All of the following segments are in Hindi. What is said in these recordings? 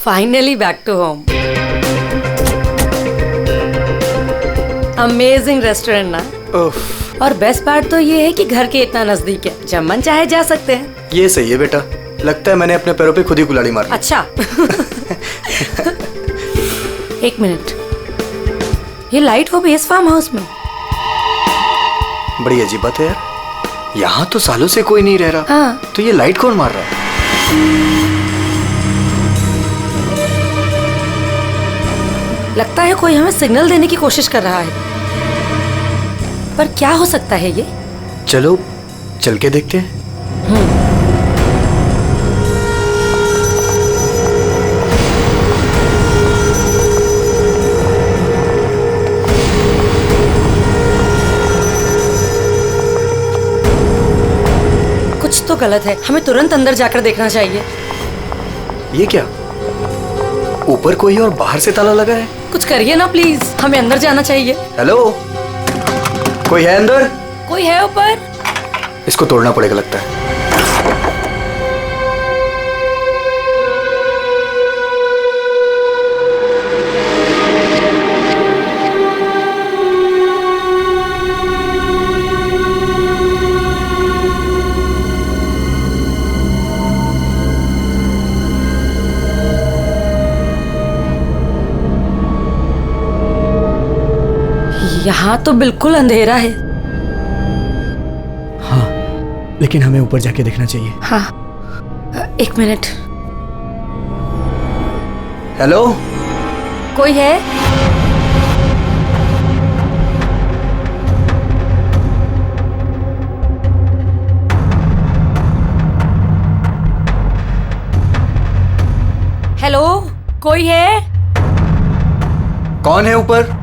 Finally back to home. Amazing restaurant ना। और बेस्ट पार्ट तो ये है कि घर के इतना नजदीक है, जब मन चाहे जा सकते हैं। ये सही है बेटा, लगता है मैंने अपने पैरों पे खुद ही कुल्हाड़ी मार ली। अच्छा। एक मिनट, ये लाइट वो भी इस फार्म हाउस में? बड़ी अजीब बात है यार, यहाँ तो सालों से कोई नहीं रह रहा। हाँ। तो ये लाइट कौन मार रहा है? लगता है कोई हमें सिग्नल देने की कोशिश कर रहा है, पर क्या हो सकता है ये? चलो चल के देखते हैं। कुछ तो गलत है, हमें तुरंत अंदर जाकर देखना चाहिए। ये क्या, ऊपर कोई और बाहर से ताला लगा है? कुछ करिए ना प्लीज, हमें अंदर जाना चाहिए। हेलो, कोई है अंदर? कोई है ऊपर? इसको तोड़ना पड़ेगा लगता है। यहाँ तो बिल्कुल अंधेरा है। हाँ, लेकिन हमें ऊपर जाके देखना चाहिए। हाँ, एक मिनट। हेलो, कोई है? हेलो, कोई है? कौन है ऊपर?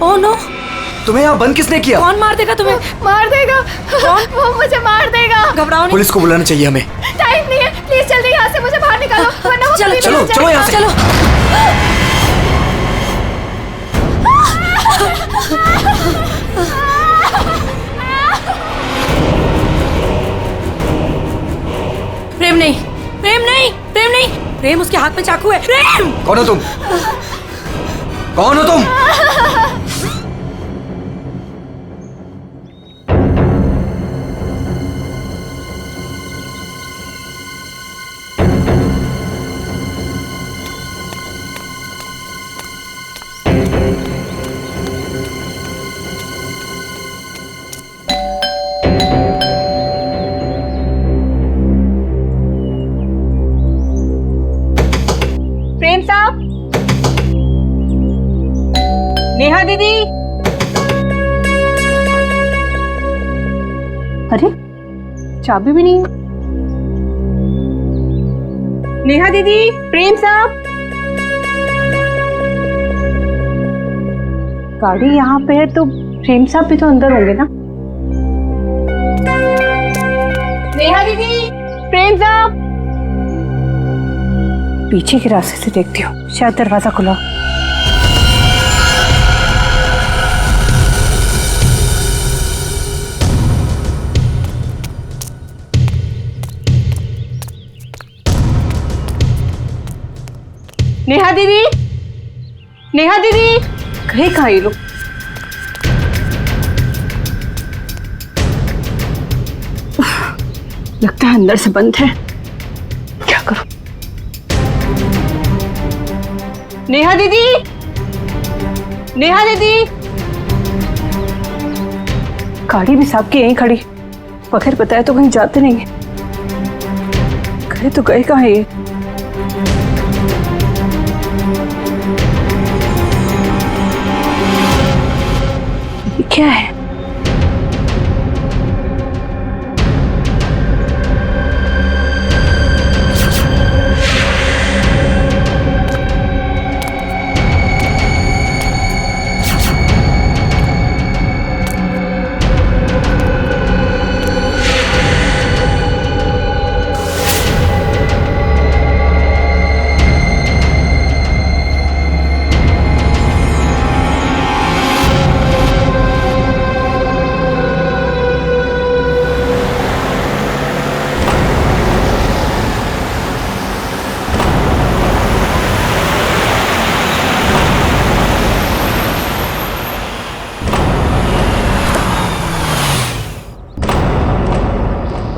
ओह नो, तुम्हें यहाँ बंद किसने किया? कौन मार देगा तुम्हें? मार देगा। वो मुझे मार देगा। घबराओ नहीं। पुलिस को बुलाना चाहिए हमें। टाइम नहीं है, प्लीज जल्दी यहाँ से मुझे बाहर निकालो, वरना वो चलो, कभी चलो, नहीं चलो यहाँ से। चलो। प्रेम नहीं, प्रेम नहीं, प्रेम नहीं, प्रेम उसके हाथ में चाकू है। प्रेम! कौन हो तुम? कौन हो तुम? प्रेम साहब, नेहा दीदी। अरे चाबी भी नहीं। नेहा दीदी, प्रेम साहब। गाड़ी यहाँ पे है तो प्रेम साहब भी तो अंदर होंगे ना। नेहा दीदी, प्रेम साहब। पीछे के रास्ते से देखती हूँ, शायद दरवाजा खुला। नेहा दीदी, नेहा दीदी, कहीं कहाँ ये लोग? लगता है अंदर से बंद है, क्या करूं? नेहा दीदी, नेहा दीदी। गाड़ी भी साहब की यहीं खड़ी, बगैर बताए तो कहीं जाते नहीं है। गए तो गए कहाँ है ये? क्या है?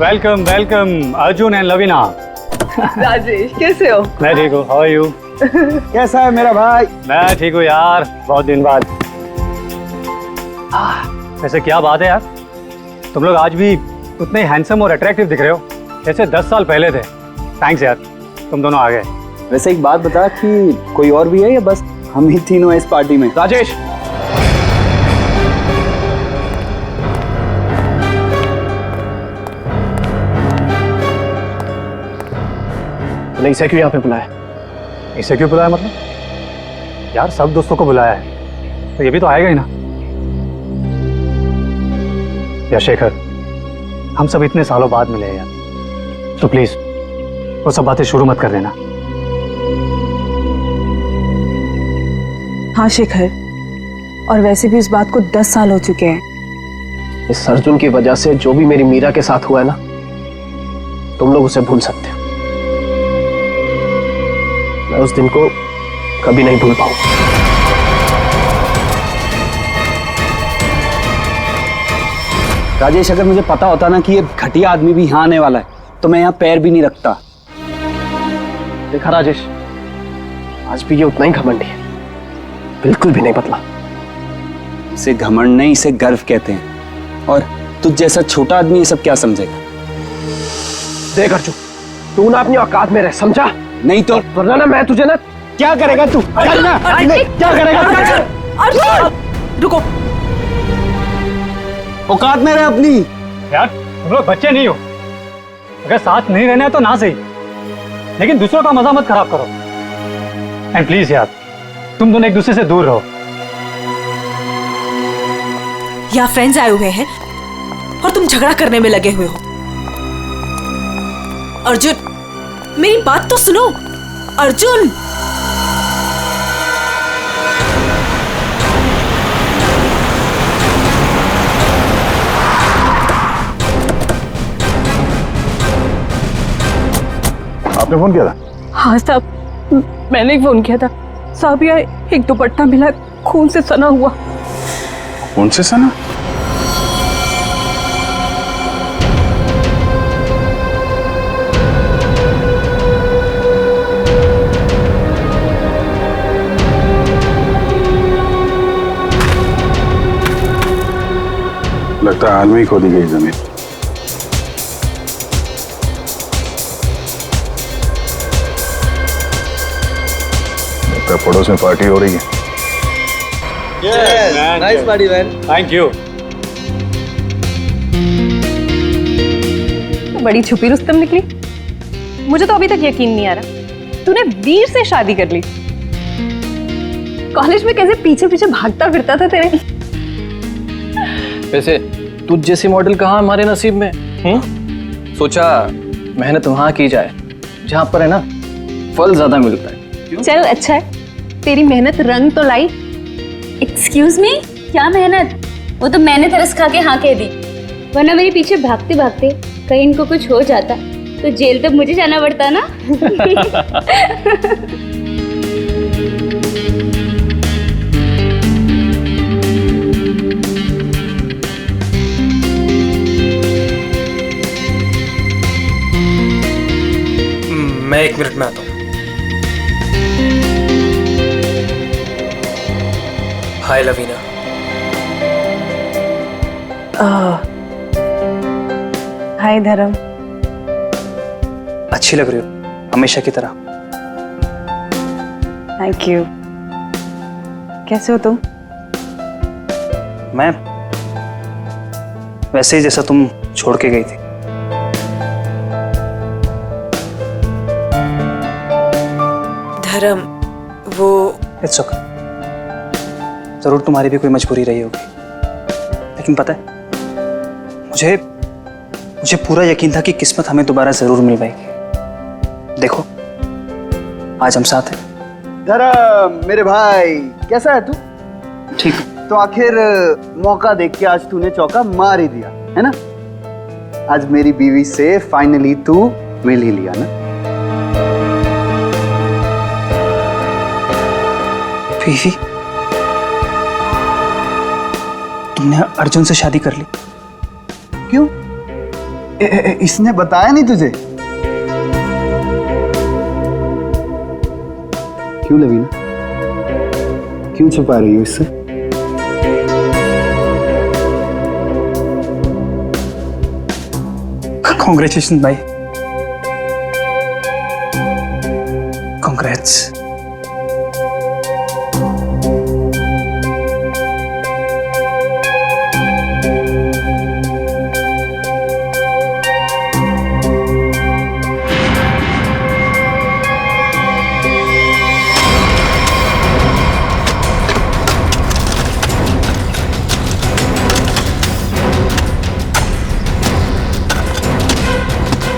Welcome welcome Arjun and Lavina. Rajesh कैसे हो? मैं ठीक हूँ, हाउ आर यू? कैसा है मेरा भाई? मैं ठीक हूँ यार, बहुत दिन बाद। वैसे क्या बात है यार, तुम लोग आज भी उतने हैंडसम और अट्रैक्टिव दिख रहे हो जैसे 10 साल पहले थे। थैंक्स यार, तुम दोनों आ गए। वैसे एक बात बता कि कोई और भी है या बस हम ही तीनों हैं इस पार्टी में? राजेश, तूने इसे क्यों यहाँ पे बुलाया? इसे क्यों बुलाया मतलब? यार सब दोस्तों को बुलाया है तो ये भी तो आएगा ही ना। यार शेखर, हम सब इतने सालों बाद मिले हैं यार, तो प्लीज वो सब बातें शुरू मत कर देना। हाँ शेखर, और वैसे भी उस बात को 10 साल हो चुके हैं। इस अर्जुन की वजह से जो भी मेरी मीरा के साथ हुआ है ना, तुम लोग उसे भूल सकते हो। मैं उस दिन को कभी नहीं भूल पाऊंगा। राजेश, अगर मुझे पता होता ना कि ये घटिया आदमी भी यहाँ आने वाला है तो मैं यहाँ पैर भी नहीं रखता। देखा राजेश, आज भी ये उतना ही घमंडी है, बिल्कुल भी नहीं बदला। इसे घमंड नहीं, इसे गर्व कहते हैं। और तुझ जैसा छोटा आदमी ये सब क्या समझेगा? देख अर्जुन, तू ना अपनी औकात में रह, समझा? नहीं तो वरना ना मैं तुझे ना। क्या करेगा तू? करना क्या करेगा? रुको, औकात में रह अपनी। यार तुम लोग बच्चे नहीं हो, अगर साथ नहीं रहना है तो ना सही, लेकिन दूसरों का मजा मत खराब करो। एंड प्लीज यार, तुम दोनों एक दूसरे से दूर रहो। यहाँ फ्रेंड्स आए हुए हैं और तुम झगड़ा करने में लगे हुए हो। अर्जुन, मेरी बात तो सुनो। अर्जुन, आपने फोन किया था? हाँ साहब, मैंने ही फोन किया था। साहब यहाँ एक दुपट्टा मिला, खून से सना हुआ। कौन से सना? लगता है हाल में ही खोदी गई जमीन। लगता है पड़ोस में पार्टी हो रही है। Nice party man. Thank you. तो बड़ी छुपी रुस्तम निकली। मुझे तो अभी तक यकीन नहीं आ रहा तूने वीर से शादी कर ली। कॉलेज में कैसे पीछे पीछे भागता फिरता था तेरे। वैसे तुझ जैसी मॉडल कहाँ हमारे नसीब में? सोचा मेहनत वहां की जाए जहां पर है ना फल ज्यादा मिलता है। चल अच्छा है, तेरी मेहनत रंग तो लाई। एक्सक्यूज मी, क्या मेहनत? वो तो मैंने तरस खा के हाँ कह दी, वरना मेरे पीछे भागते भागते कहीं इनको कुछ हो जाता तो जेल तक मुझे जाना पड़ता ना। मैं 1 मिनट में आता हूँ। हाय लवीना। हाय धर्म। अच्छी लग रही हो हमेशा की तरह। Thank you. कैसे हो तुम? मैं वैसे ही जैसा तुम छोड़ के गई थी। धर्म, वो इट्स ओके। जरूर तुम्हारी भी कोई मजबूरी रही होगी, लेकिन पता है मुझे पूरा यकीन था कि किस्मत हमें दोबारा जरूर मिल पाएगी। देखो आज हम साथ हैं। धर्म मेरे भाई, कैसा है तू? ठीक। तो आखिर मौका देख के आज तूने चौका मार ही दिया है ना। आज मेरी बीवी से फाइनली तू मिल ही लिया ना। बीवी? तुमने अर्जुन से शादी कर ली? क्यों? इसने बताया नहीं तुझे? क्यों लवीना, क्यों छुपा रही हो इससे? कॉन्ग्रेचुलेशन भाई, कॉन्ग्रेट्स।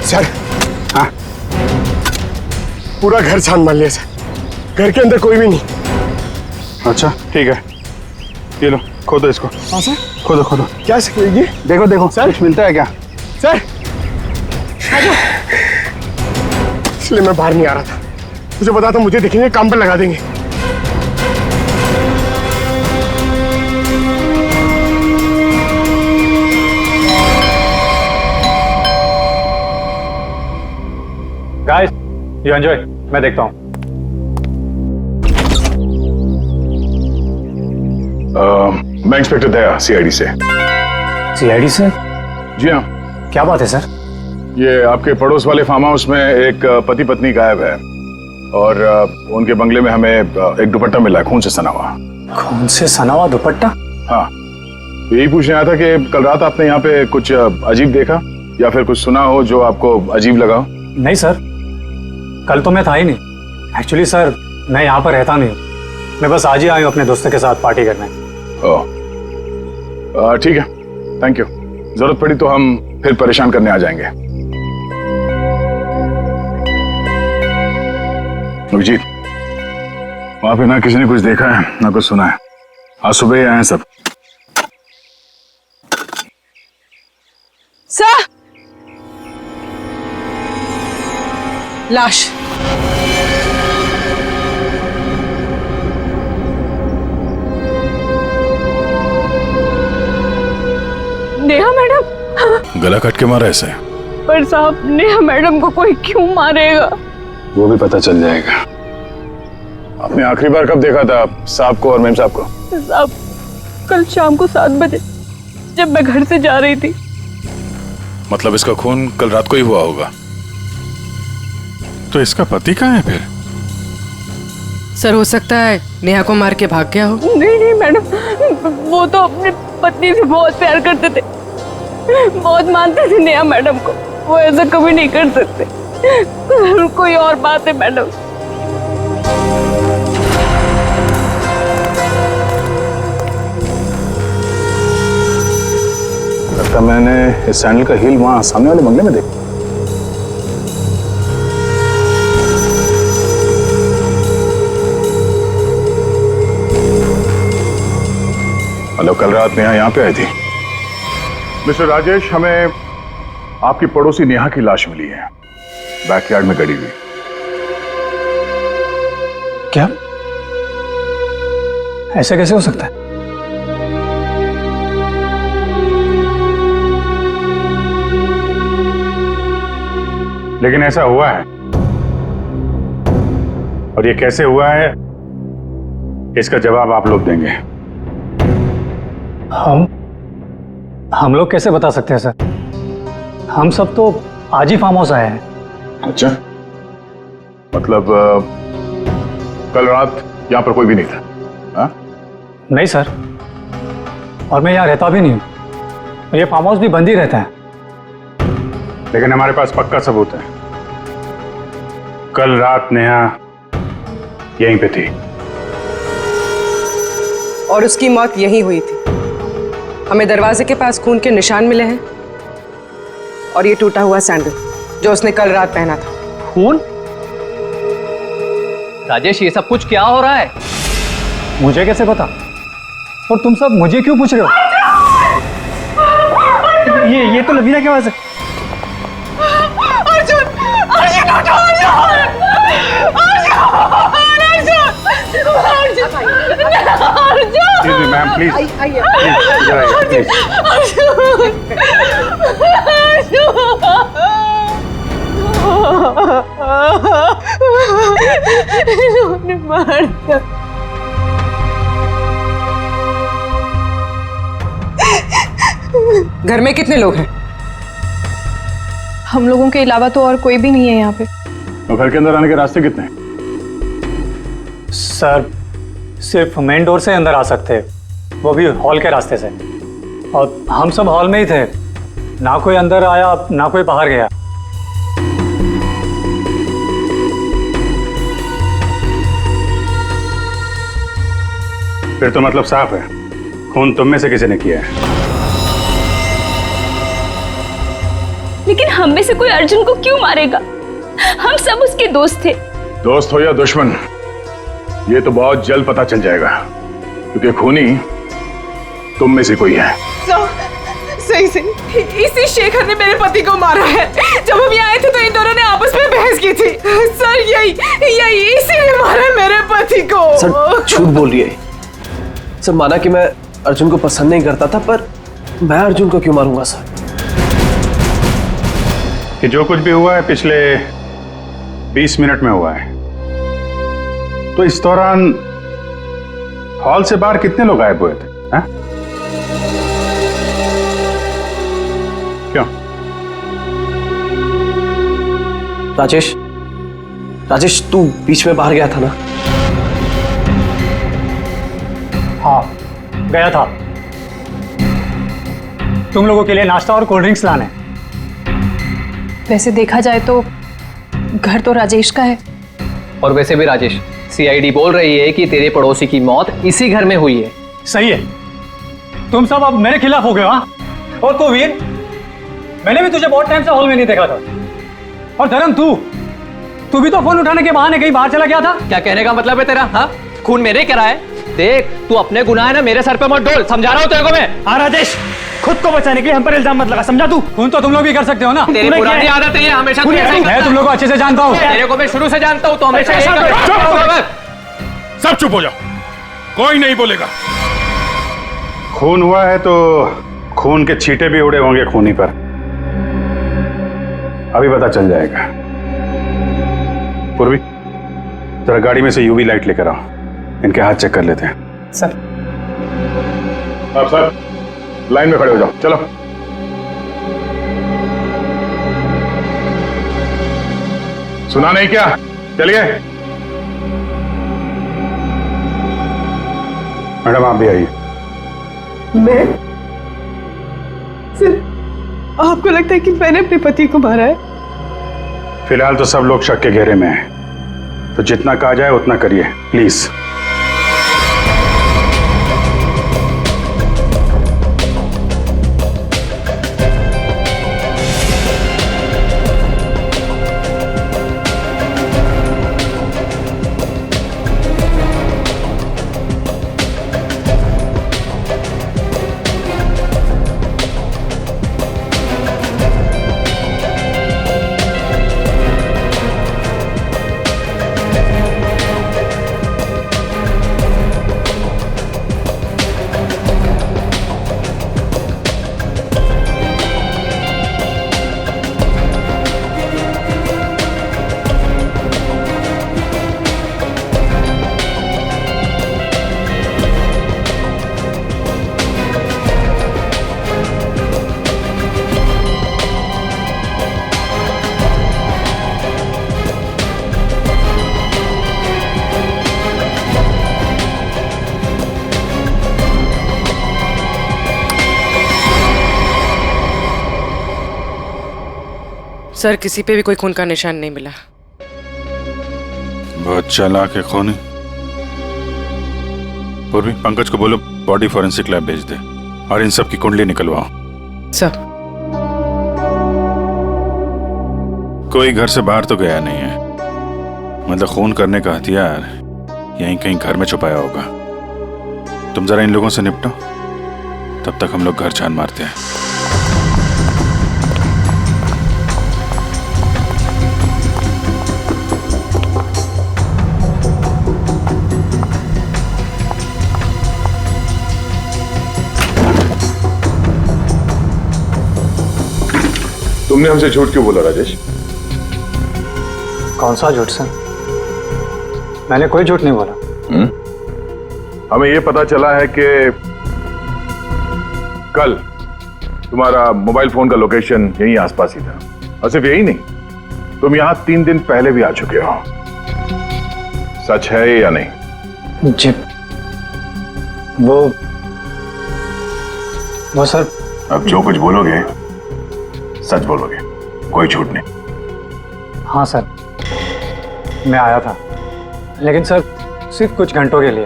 सर, हाँ, पूरा घर छान मार लिया सर, घर के अंदर कोई भी नहीं। अच्छा ठीक है, ये लो खोदो इसको। हाँ सर। खोदो खोदो। क्या सर ये? देखो देखो सर। कुछ मिलता है क्या? सर इसलिए मैं बाहर नहीं आ रहा था, मुझे पता था मुझे देखेंगे काम पर लगा देंगे। गाइस यू एंजॉय, मैं देखता हूँ। मैं इंस्पेक्टर दया, सीआईडी से। सीआईडी से? जी हाँ, क्या बात है सर? ये आपके पड़ोस वाले फार्म हाउस में एक पति पत्नी गायब है और उनके बंगले में हमें एक दुपट्टा मिला है, खून से सना हुआ। खून से सना हुआ दुपट्टा? हाँ, तो यही पूछने आया था कि कल रात आपने यहाँ पे कुछ अजीब देखा या फिर कुछ सुना हो जो आपको अजीब लगा हो? नहीं सर, कल तो मैं था ही नहीं। एक्चुअली सर मैं यहाँ पर रहता नहीं, मैं बस आज ही आया हूँ अपने दोस्तों के साथ पार्टी करने। ओह, ठीक है, थैंक यू। जरूरत पड़ी तो हम फिर परेशान करने आ जाएंगे। अभिजीत, वहां पे ना किसी ने कुछ देखा है ना कुछ सुना है, आज सुबह ही आए हैं सब। सर, लाश। नेहा मैडम। गला कट के मारा ऐसे? पर साहब, नेहा मैडम को कोई क्यों मारेगा? वो भी पता चल जाएगा। आपने आखिरी बार कब देखा था साहब को और मेम साहब को? साहब, कल शाम को 7 बजे जब मैं घर से जा रही थी। मतलब इसका खून कल रात को ही हुआ होगा। तो इसका पति कहाँ है फिर? सर, हो सकता है नेहा को मार के भाग गया हो। नहीं नहीं मैडम, वो तो अपनी पत्नी से बहुत प्यार करते थे, बहुत मानते थे नेहा मैडम को। वो ऐसा कभी नहीं कर सकते। कोई और बात है मैडम। लगता मैंने इस सैंडल का हील वहां सामने वाले बंगले में देखा। हेलो, कल रात नेहा यहाँ पे आई थी। मिस्टर राजेश, हमें आपकी पड़ोसी नेहा की लाश मिली है, बैकयार्ड में गड़ी हुई। क्या? ऐसा कैसे हो सकता है? लेकिन ऐसा हुआ है, और ये कैसे हुआ है इसका जवाब आप लोग देंगे। हम लोग कैसे बता सकते हैं सर? हम सब तो आज ही फार्म हाउस आए हैं। अच्छा, मतलब कल रात यहाँ पर कोई भी नहीं था? हाँ? नहीं सर, और मैं यहाँ रहता भी नहीं हूँ। ये फार्म हाउस भी बंद ही रहता है। लेकिन हमारे पास पक्का सबूत है, कल रात नेहा यहीं पे थी और उसकी मौत यहीं हुई थी। हमें दरवाजे के पास खून के निशान मिले हैं और ये टूटा हुआ सैंडल जो उसने कल रात पहना था। खून? राजेश, ये सब कुछ क्या हो रहा है? मुझे कैसे पता? और तुम सब मुझे क्यों पूछ रहे हो? ये तो लवीना की आवाज है। अर्जुन, अर्जुन उठो, अर्जुन, मैम प्लीज। अर्जुन, इन्होंने मार दिया। घर में कितने लोग हैं? हम लोगों के अलावा तो और कोई भी नहीं है यहाँ पे। और घर के अंदर आने के रास्ते कितने हैं? सर सिर्फ मेन डोर से अंदर आ सकते हैं, वो भी हॉल के रास्ते से, और हम सब हॉल में ही थे। ना कोई अंदर आया ना कोई बाहर गया। फिर तो मतलब साफ है, खून तुम में से किसी ने किया है। लेकिन हम में से कोई अर्जुन को क्यों मारेगा? हम सब उसके दोस्त थे। दोस्त हो या दुश्मन, ये तो बहुत जल्द पता चल जाएगा, क्योंकि खूनी तुम में से कोई है। सही सही, इसी शेखर ने मेरे पति को मारा है। जब हम यहाँ आए थे तो इन दोनों ने आपस में बहस की थी। सर यही इसी ने मारा मेरे पति को। सर झूठ बोल रही है। सर माना कि मैं अर्जुन को पसंद नहीं करता था, पर मैं अर्जुन को क्यों मारूंगा सर? कि जो कुछ भी हुआ है पिछले 20 मिनट में हुआ है। तो इस दौरान हॉल से बाहर कितने लोग गायब हुए थे? हा? क्यों? राजेश तू बीच में बाहर गया था ना? हाँ गया था, तुम लोगों के लिए नाश्ता और कोल्ड ड्रिंक्स लाने। वैसे देखा जाए तो घर तो राजेश का है। और वैसे भी राजेश, सीआईडी बोल रही है कि तेरे पड़ोसी की मौत इसी घर में हुई है। सही है, तुम सब अब मेरे खिलाफ हो गए। हाँ, और तो वीर, मैंने भी तुझे बहुत टाइम से हॉल में नहीं देखा था। और धर्म तू भी तो फोन उठाने के बहाने कहीं बाहर चला गया था। क्या कहने का मतलब है तेरा? हाँ, खून मेरे करा है। देख, तू अपने गुनाह है ना मेरे सर पे मत डोल, समझा रहा हूं तेरे को मैं। हाँ राजेश, खुद को बचाने के लिए हम पर इल्जाम मत लगा, समझा तू? खून तो तुम लोग भी कर सकते हो ना। तेरी पुरानी आदत है, हमेशा मैं तुम लोग को अच्छे से जानता हूँ। तेरे को मैं शुरू से जानता हूँ, तो हमेशा सब चुप हो जाओ, कोई नहीं बोलेगा। खून हुआ है तो खून के छींटे भी उड़े होंगे खूनी पर, अभी पता चल जाएगा। पूर्वी, जरा गाड़ी में से यूवी लाइट लेकर आओ, इनके हाथ चेक कर लेते हैं। सर। आप सर लाइन में खड़े हो जाओ, चलो। सुना नहीं क्या? चलिए। मैडम आप भी आइए। मैं? सर, आपको लगता है कि मैंने अपने पति को मारा है? फिलहाल तो सब लोग शक के घेरे में हैं, तो जितना कहा जाए उतना करिए प्लीज। सर, किसी पे भी कोई खून का निशान नहीं मिला। बहुत चालाक है खूनी। पूर्वी, पंकज को बोलो बॉडी फॉरेंसिक लैब भेज दे और इन सब की कुंडली निकलवाओ। सर। कोई घर से बाहर तो गया नहीं है, मतलब खून करने का हथियार यहीं कहीं घर में छुपाया होगा। तुम जरा इन लोगों से निपटो, तब तक हम लोग घर छान मारते हैं। तुमने हमसे झूठ क्यों बोला राजेश? कौन सा झूठ सर? मैंने कोई झूठ नहीं बोला। हमें ये पता चला है कि कल तुम्हारा मोबाइल फोन का लोकेशन यहीं आसपास ही था, और सिर्फ यही नहीं, तुम यहां 3 दिन पहले भी आ चुके हो। सच है या नहीं? जी वो सर। अब जो कुछ बोलोगे सच बोलोगे, कोई झूठ नहीं। हाँ सर, मैं आया था, लेकिन सर सिर्फ कुछ घंटों के लिए।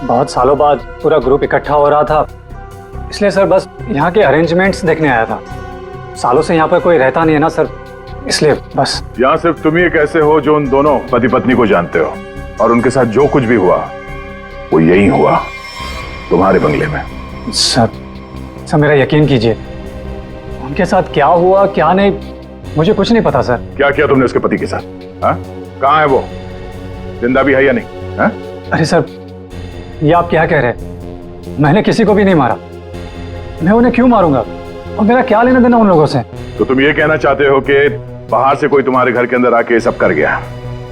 बहुत सालों बाद पूरा ग्रुप इकट्ठा हो रहा था, इसलिए सर बस यहाँ के अरेंजमेंट्स देखने आया था। सालों से यहाँ पर कोई रहता नहीं है ना सर, इसलिए बस। यहाँ सिर्फ तुम ही एक ऐसे हो जो उन दोनों पति पत्नी को जानते हो, और उनके साथ जो कुछ भी हुआ वो यही हुआ, तुम्हारे बंगले में। सर मेरा यकीन कीजिए, उनके साथ क्या हुआ क्या नहीं मुझे कुछ नहीं पता सर। क्या किया तुमने उसके पति के साथ? हाँ, कहाँ है वो? जिंदा भी है या नहीं? हाँ? अरे सर, ये आप क्या कह रहे हैं? मैंने किसी को भी नहीं मारा। मैं उन्हें क्यों मारूंगा, और मेरा क्या लेना देना उन लोगों से? तो तुम ये कहना चाहते हो कि बाहर से कोई तुम्हारे घर के अंदर आके ये सब कर गया,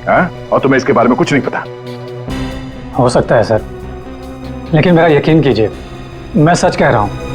हाँ? और तुम्हें इसके बारे में कुछ नहीं पता? हो सकता है सर, लेकिन मेरा यकीन कीजिए, मैं सच कह रहा हूं।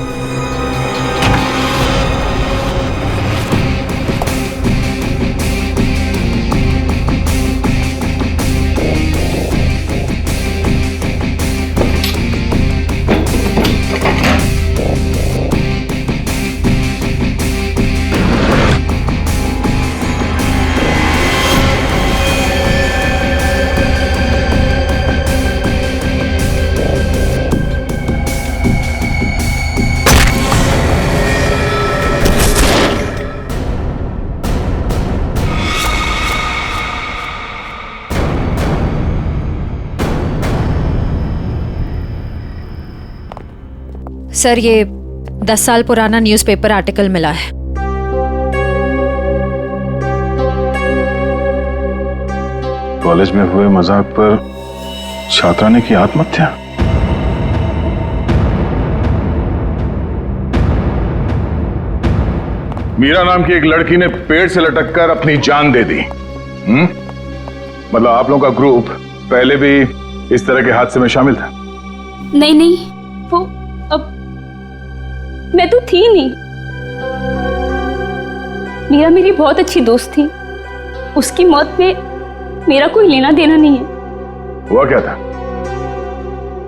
सर, ये 10 साल पुराना न्यूज़पेपर आर्टिकल मिला है। कॉलेज में हुए मजाक पर छात्रा ने की आत्महत्या। मीरा नाम की एक लड़की ने पेड़ से लटककर अपनी जान दे दी। मतलब आप लोगों का ग्रुप पहले भी इस तरह के हादसे में शामिल था? नहीं, वो अब मैं तो थी नहीं। मीरा मेरी बहुत अच्छी दोस्त थी, उसकी मौत में मेरा कोई लेना देना नहीं है। हुआ क्या था?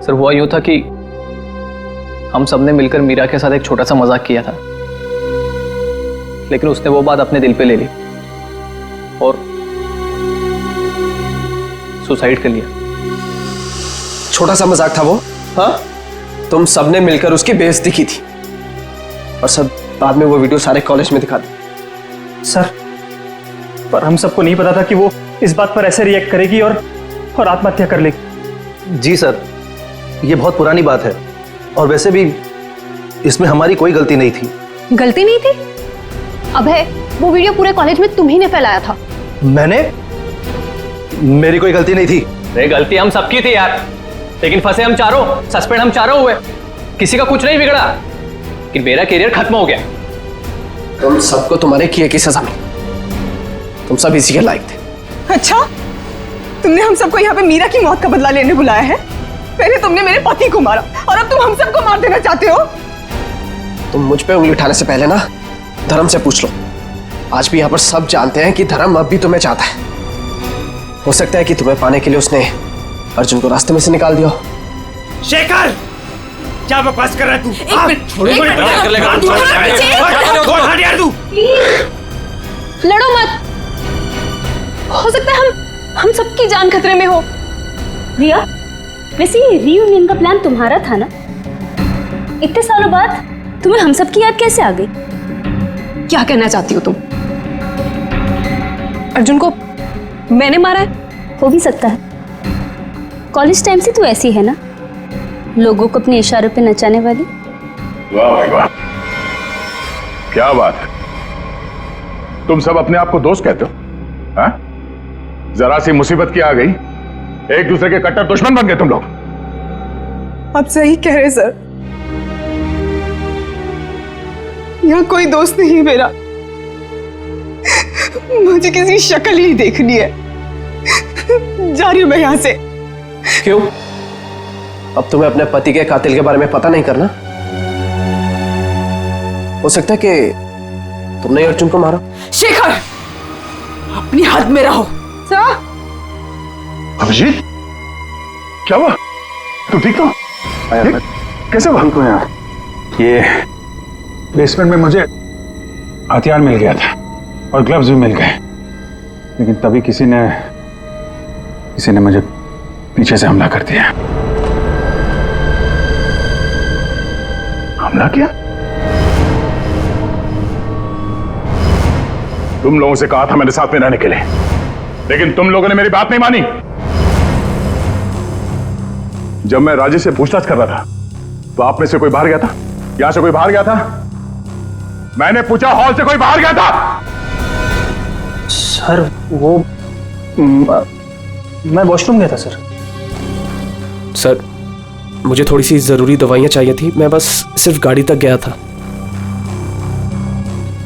सर हुआ यूं था कि हम सबने मिलकर मीरा के साथ एक छोटा सा मजाक किया था, लेकिन उसने वो बात अपने दिल पे ले ली और सुसाइड कर लिया। छोटा सा मजाक था वो? हाँ, तुम सबने मिलकर उसकी बेइज्जती की थी और सब बाद में वो वीडियो सारे कॉलेज में दिखा दी। सर, पर हम सबको नहीं पता था कि वो इस बात पर ऐसे रिएक्ट करेगी और आत्महत्या कर लेगी। जी सर, ये बहुत पुरानी बात है और वैसे भी इसमें हमारी कोई गलती नहीं थी। गलती नहीं थी? अबे, वो वीडियो पूरे कॉलेज में तुम ही ने फैलाया था। मैंने? मेरी कोई गलती नहीं थी। अरे गलती हम सबकी थी यार, लेकिन फंसे हम चारों, सस्पेंड हम चारों हुए। किसी का कुछ नहीं बिगड़ा, लेकिन मेरा करियर खत्म हो गया। तुम सबको तुम्हारे किए की सजा मिली, तुम सब इसी के लायक थे। अच्छा, तुमने हम सबको यहाँ पे मीरा की मौत का बदला लेने बुलाया है? पहले तुमने मेरे पति को मारा और अब तुम हम सबको मार देना चाहते हो? तुम मुझ पे उंगली उठाने से पहले ना धर्म से पूछ लो। आज भी यहाँ पर सब जानते हैं कि धर्म अब भी तुम्हें चाहता है। हो सकता है कि तुम्हें पाने के लिए उसने अर्जुन को रास्ते में से निकाल दिया। शेखर, क्या बकवास कर रहा है तू? एक मिनट, छोड़ो, लड़ो मत। हो सकता है हम सबकी जान खतरे में हो। रिया, वैसे ये रीयूनियन का प्लान तुम्हारा था ना? इतने सालों बाद तुम्हें हम सब की याद कैसे आ गई? क्या कहना चाहती हो तुम? अर्जुन को मैंने मारा है? हो भी सकता है। कॉलेज टाइम से तू ऐसी है ना, लोगों को अपने इशारों पे नचाने वाली। वाह भाई वाह, क्या बात। तुम सब अपने आप को दोस्त कहते हो? हाँ? जरा सी मुसीबत की आ गई, एक दूसरे के कट्टर दुश्मन बन गए तुम लोग। आप सही कह रहे सर, यहाँ कोई दोस्त नहीं मेरा। मुझे किसी शक्ल ही देखनी है। जा रही हूं मैं यहां से। क्यों? अब तुम्हें अपने पति के कातिल के बारे में पता नहीं करना? हो सकता है कि तुमने ही अर्जुन को मारा। शेखर, अपनी हद में रहो। सर, अभिजीत, क्या हुआ? तुम ठीक हो? कैसे हुआ? हमको यहाँ ये बेसमेंट में मुझे हथियार मिल गया था और ग्लव्स भी मिल गए, लेकिन तभी किसी ने मुझे पीछे से हमला कर दिया। हमला किया? तुम लोगों से कहा था मेरे साथ में रहने के लिए, लेकिन तुम लोगों ने मेरी बात नहीं मानी। जब मैं राजेश से पूछताछ कर रहा था तो आप में से कोई बाहर गया था? यहां से कोई बाहर गया था? मैंने पूछा, हॉल से कोई बाहर गया था? सर वो मैं वॉशरूम गया था सर। सर, मुझे थोड़ी सी जरूरी दवाइयां चाहिए थी, मैं बस सिर्फ गाड़ी तक गया था।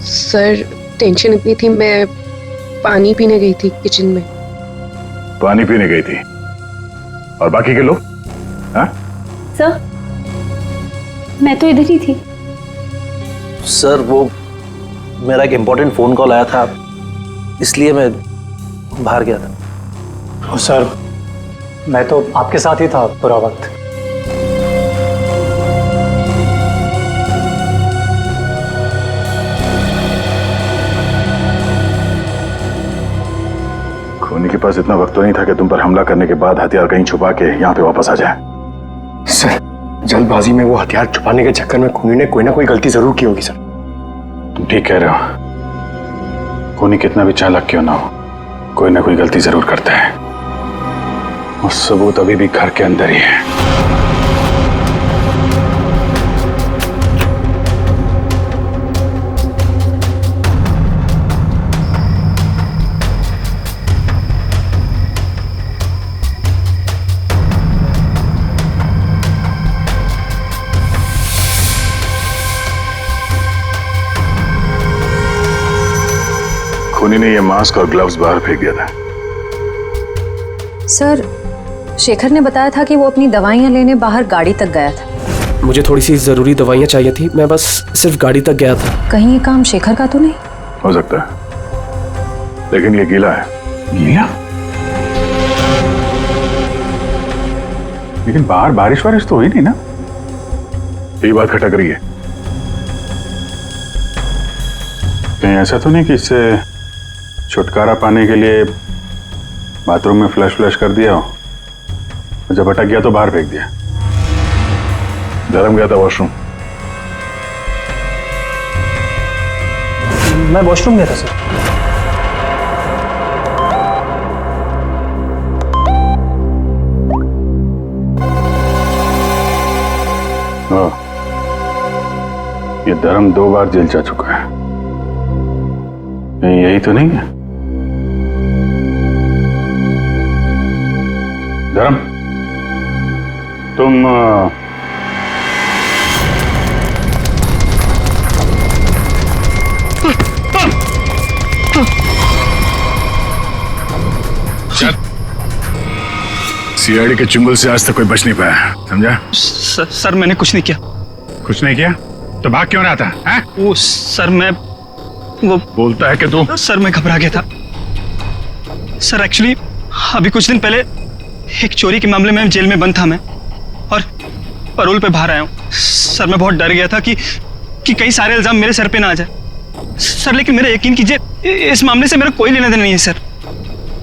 सर, टेंशन इतनी थी, मैं पानी पीने गई थी किचन में। पानी पीने गई थी? और बाकी के लोग? हाँ? सर, मैं तो इधर ही थी। सर वो मेरा एक इम्पोर्टेंट फोन कॉल आया था, इसलिए मैं बाहर गया था। सर मैं तो आपके साथ ही था पूरा वक्त। खूनी के पास इतना वक्त तो नहीं था कि तुम पर हमला करने के बाद हथियार कहीं छुपा के यहाँ पे वापस आ जाए। सर, जल्दबाजी में वो हथियार छुपाने के चक्कर में खूनी ने कोई ना कोई गलती जरूर की होगी सर। तुम ठीक कह रहे हो, खूनी कितना भी चालाक क्यों ना हो, कोई ना कोई गलती जरूर करता है, और सबूत अभी भी घर के अंदर ही है। खूनी ने ये मास्क और ग्लव्स बाहर फेंक दिया था। सर, शेखर ने बताया था कि वो अपनी दवाइयां लेने बाहर गाड़ी तक गया था। मुझे थोड़ी सी जरूरी दवाइयां चाहिए थी, मैं बस सिर्फ गाड़ी तक गया था। कहीं ये काम शेखर का तो नहीं? हो सकता है, लेकिन ये गीला है। गीला? लेकिन बाहर बारिश वारिश तो हुई नहीं ना? ये बात खटक रही है। कहीं ऐसा तो नहीं कि इससे छुटकारा पाने के लिए बाथरूम में फ्लश कर दिया हो, और जब अटक गया तो बाहर फेंक दिया? धर्म गया था वॉशरूम? मैं वॉशरूम गया था सर। ये धर्म 2 बार जेल जा चुका है, यही तो नहीं है? धर्म, तुम सीआईडी के चुंगल से आज तक कोई बच नहीं पाया, समझा? सर मैंने कुछ नहीं किया। कुछ नहीं किया तो भाग क्यों रहा था? हैं? वो सर मैं वो बोलता है कि तू? सर मैं घबरा गया था सर। एक्चुअली अभी कुछ दिन पहले एक चोरी के मामले में जेल में बंद था मैं, और पैरोल पे बाहर आया हूँ सर। मैं बहुत डर गया था कि कई सारे इल्जाम मेरे सर पे ना आ जाए सर, लेकिन मेरा यकीन कीजिए इस मामले से मेरा कोई लेना देना नहीं है सर।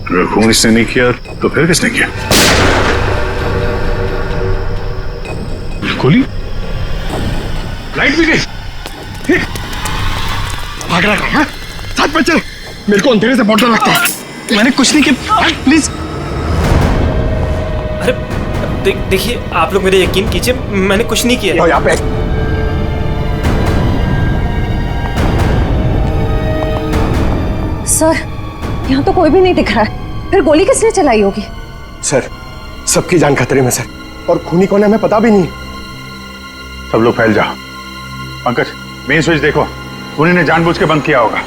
अगर खून इसने नहीं किया तो फिर किसने किया? गोली? लाइट भी गई? भाग रहा है? साथ में चल, मेरे को अंधेरे से बहुत डर लगता है। मैंने कुछ नहीं किया, प्लीज। अरे देखिए, आप लोग मेरे यकीन कीजिए, मैंने कुछ नहीं किया। यहाँ पे सर, यहाँ तो कोई भी नहीं दिख रहा है, फिर गोली किसने चलाई होगी? सर, सबकी जान खतरे में सर, और खूनी कौन है हमें पता भी नहीं। सब लोग फैल जाओ। पंकज, मेन स्विच देखो, खूनी ने जानबूझ के बंद किया होगा।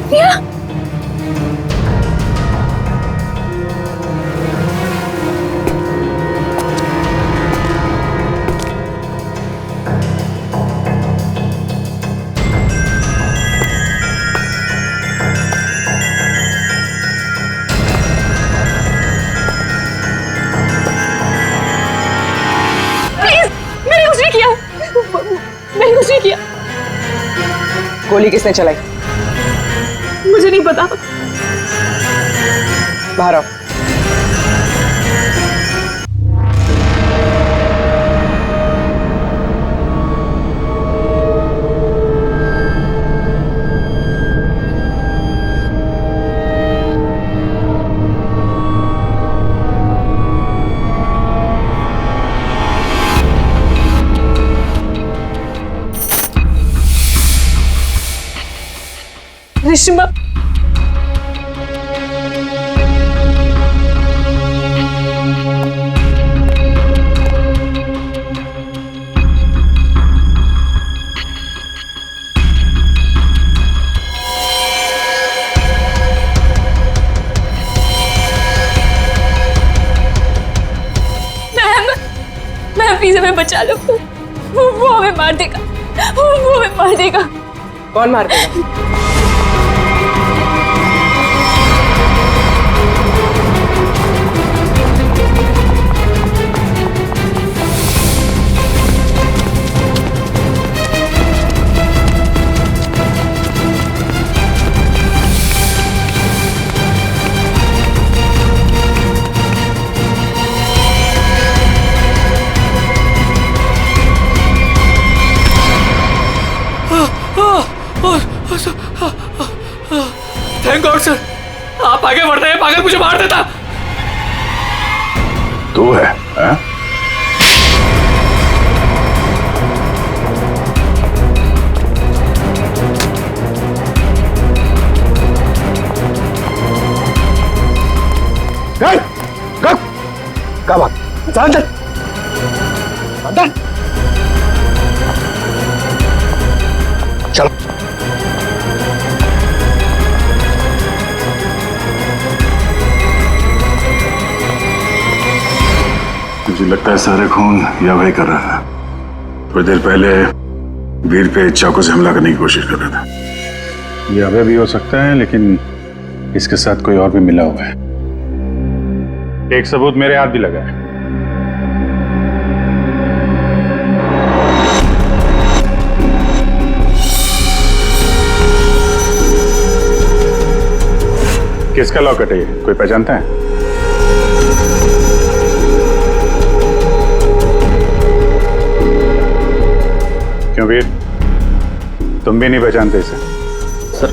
प्रिया मैंने कुछ नहीं किया। गोली किसने चलाई? मुझे नहीं पता। बाहर आओ। रिश्मा मैम प्लीज हमें बचा लो। वो हमें मार देगा। वो हमें मार देगा। कौन मार देगा? थैंक गॉड सर, आप आगे बढ़ रहे हैं। पागल मुझे मार देता। तू है हाँ? क्या बात? अंदर अंदर चलो। मुझे लगता है सारे खून यह वही कर रहा था। थोड़ी देर पहले वीर पे चाकू से हमला करने की कोशिश कर रहा था। ये अभय भी हो सकता है, लेकिन इसके साथ कोई और भी मिला हुआ है। एक सबूत मेरे हाथ भी लगा है। किसका लॉकेट है ये? कोई पहचानता है? क्यों वीर, तुम भी नहीं पहचानते इसे? सर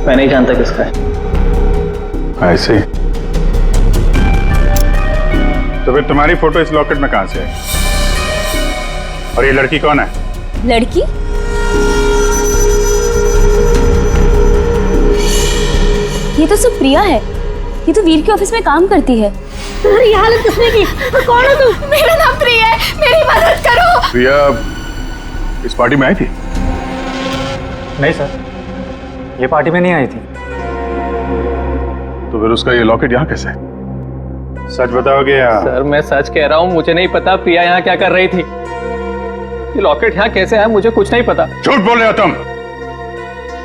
मैं नहीं जानता किसका है। ऐसे ही? तो फिर तुम्हारी फोटो इस लॉकेट में कहां से है? और ये लड़की कौन है? लड़की? ये तो सब प्रिया है। ये तो वीर के ऑफिस में काम करती है। तुम्हारी हालत किसने की? कौन हो तुम? मेरा नाम प्रिया है, मेरी मदद करो। प्रिया इस पार्टी में आई थी? नहीं सर, ये पार्टी में नहीं आई थी। तो फिर उसका ये लॉकेट यहाँ कैसे? सच बताओगे या? सर मैं सच कह रहा हूँ, मुझे नहीं पता प्रिया यहाँ क्या कर रही थी। ये लॉकेट यहाँ कैसे आया मुझे कुछ नहीं पता। झूठ बोल रहे हो तुम।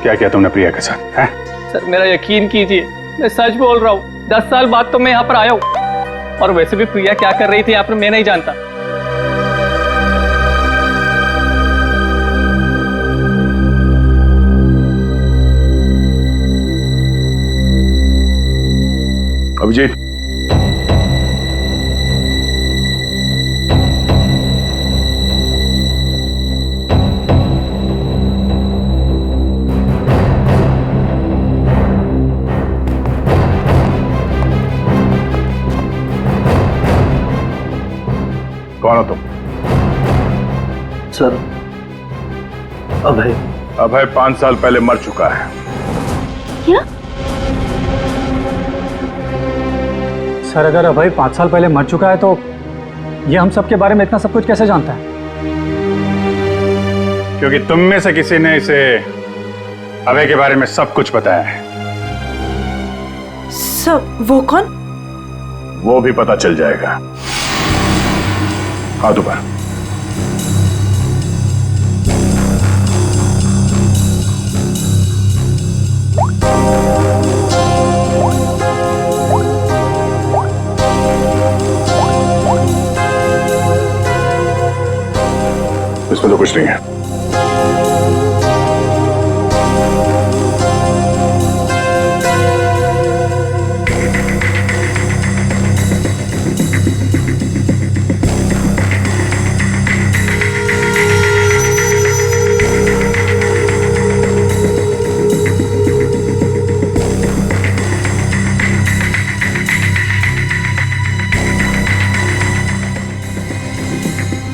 क्या किया तुमने प्रिया के साथ है? सर मेरा यकीन कीजिए, मैं सच बोल रहा हूँ। 10 साल बाद तो मैं यहाँ पर आया हूँ, और वैसे भी प्रिया क्या कर रही थी यहाँ पर मैं नहीं जानता। अभिजीत, कौन हो तुम? सर अभय। अभय 5 साल पहले मर चुका है। क्या? सर अगर अभय 5 साल पहले मर चुका है तो ये हम सब के बारे में इतना सब कुछ कैसे जानता है? क्योंकि तुम में से किसी ने इसे अभय के बारे में सब कुछ बताया है। सब? वो कौन? वो भी पता चल जाएगा। हाथ ऊपर। इसमें तो कुछ नहीं है।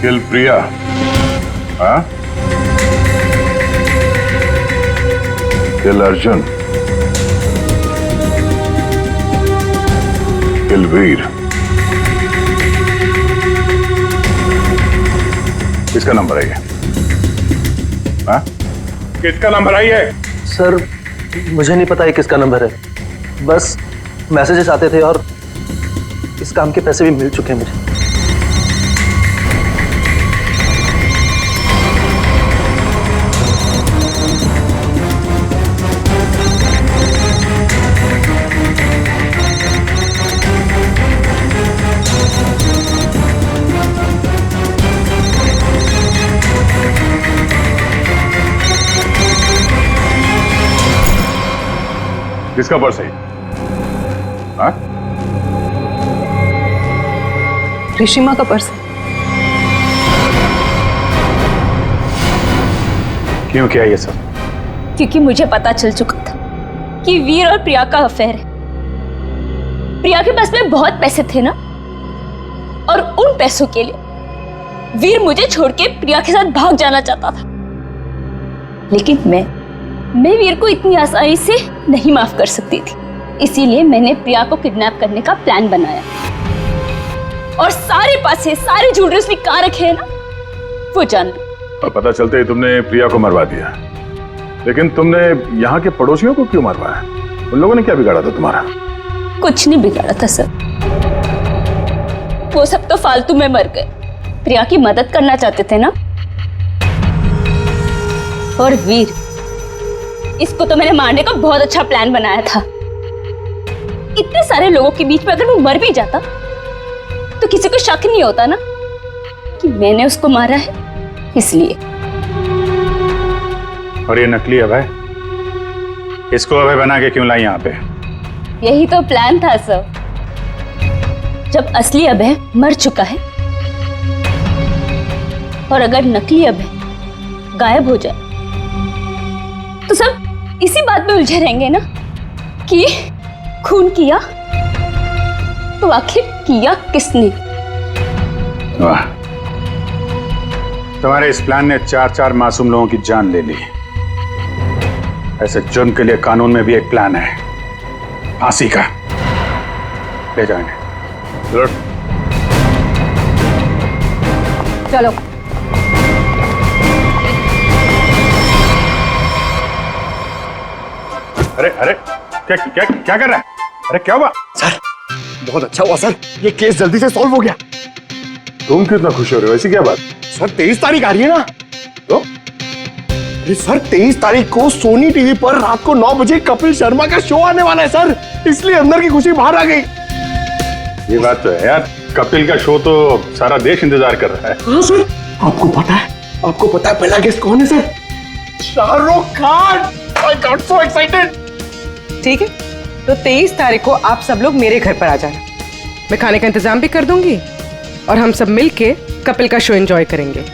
किल प्रिया। हाँ? किल अर्जुन। किल वीर। किसका नंबर है ये? हाँ? किसका नंबर आई है? सर मुझे नहीं पता ये किसका नंबर है, बस मैसेजेस आते थे और इस काम के पैसे भी मिल चुके हैं मुझे। किसका पर्स है? हाँ? ऋषिमा का पर्स है। क्यों किया ये सब? क्योंकि मुझे पता चल चुका था कि वीर और प्रिया का अफेयर है। प्रिया के पास में बहुत पैसे थे ना, और उन पैसों के लिए वीर मुझे छोड़ के प्रिया के साथ भाग जाना चाहता था। लेकिन मैं वीर को इतनी आसानी से नहीं माफ कर सकती थी, इसीलिए मैंने प्रिया को किडनैप करने का प्लान बनाया और सारे पैसे, सारे ज्वेलरी उसने कहाँ रखे हैं ना, वो जान लो। और पता चलते ही तुमने प्रिया को मरवा दिया, लेकिन तुमने यहाँ के पड़ोसियों को क्यों मरवाया? उन लोगों ने क्या बिगाड़ा था तुम्हारा? कुछ नहीं बिगाड़ा था सर, वो सब तो फालतू में मर गए। प्रिया की मदद करना चाहते थे ना। और वीर, इसको तो मैंने मारने का बहुत अच्छा प्लान बनाया था। इतने सारे लोगों के बीच में अगर वो मर भी जाता तो किसी को शक नहीं होता ना कि मैंने उसको मारा है, इसलिए। और ये नकली अभय, इसको अभय बना के क्यों लाई यहाँ पे? यही तो प्लान था सर। जब असली अभय मर चुका है और अगर नकली अभय गायब हो जाए तो सब इसी बात में उलझे रहेंगे ना कि खून किया तो आखिर किया किसने। वाह, तुम्हारे इस प्लान ने 4-4 मासूम लोगों की जान ले ली। ऐसे जुर्म के लिए कानून में भी एक प्लान है, फांसी का। ले जाएंगे। चलो। अरे अरे, क्या क्या क्या कर रहा है? अरे क्या हुआ? सर बहुत अच्छा हुआ सर, ये केस जल्दी से सॉल्व हो गया। तुम कितना खुश हो रहे हो? ऐसी क्या बात? सर 23 तारीख आ रही है ना? तो अरे सर 23 तारीख को सोनी टीवी पर रात को 9 बजे कपिल शर्मा का शो आने वाला है सर, इसलिए अंदर की खुशी बाहर आ गई। ये बात तो है यार, कपिल का शो तो सारा देश इंतजार कर रहा है। हाँ सर, आपको पता है पहला गेस्ट कौन है sir? Shahrukh Khan. I got so excited। ठीक है, तो 23 तारीख को आप सब लोग मेरे घर पर आ जाना। मैं खाने का इंतजाम भी कर दूंगी और हम सब मिलके कपिल का शो एंजॉय करेंगे।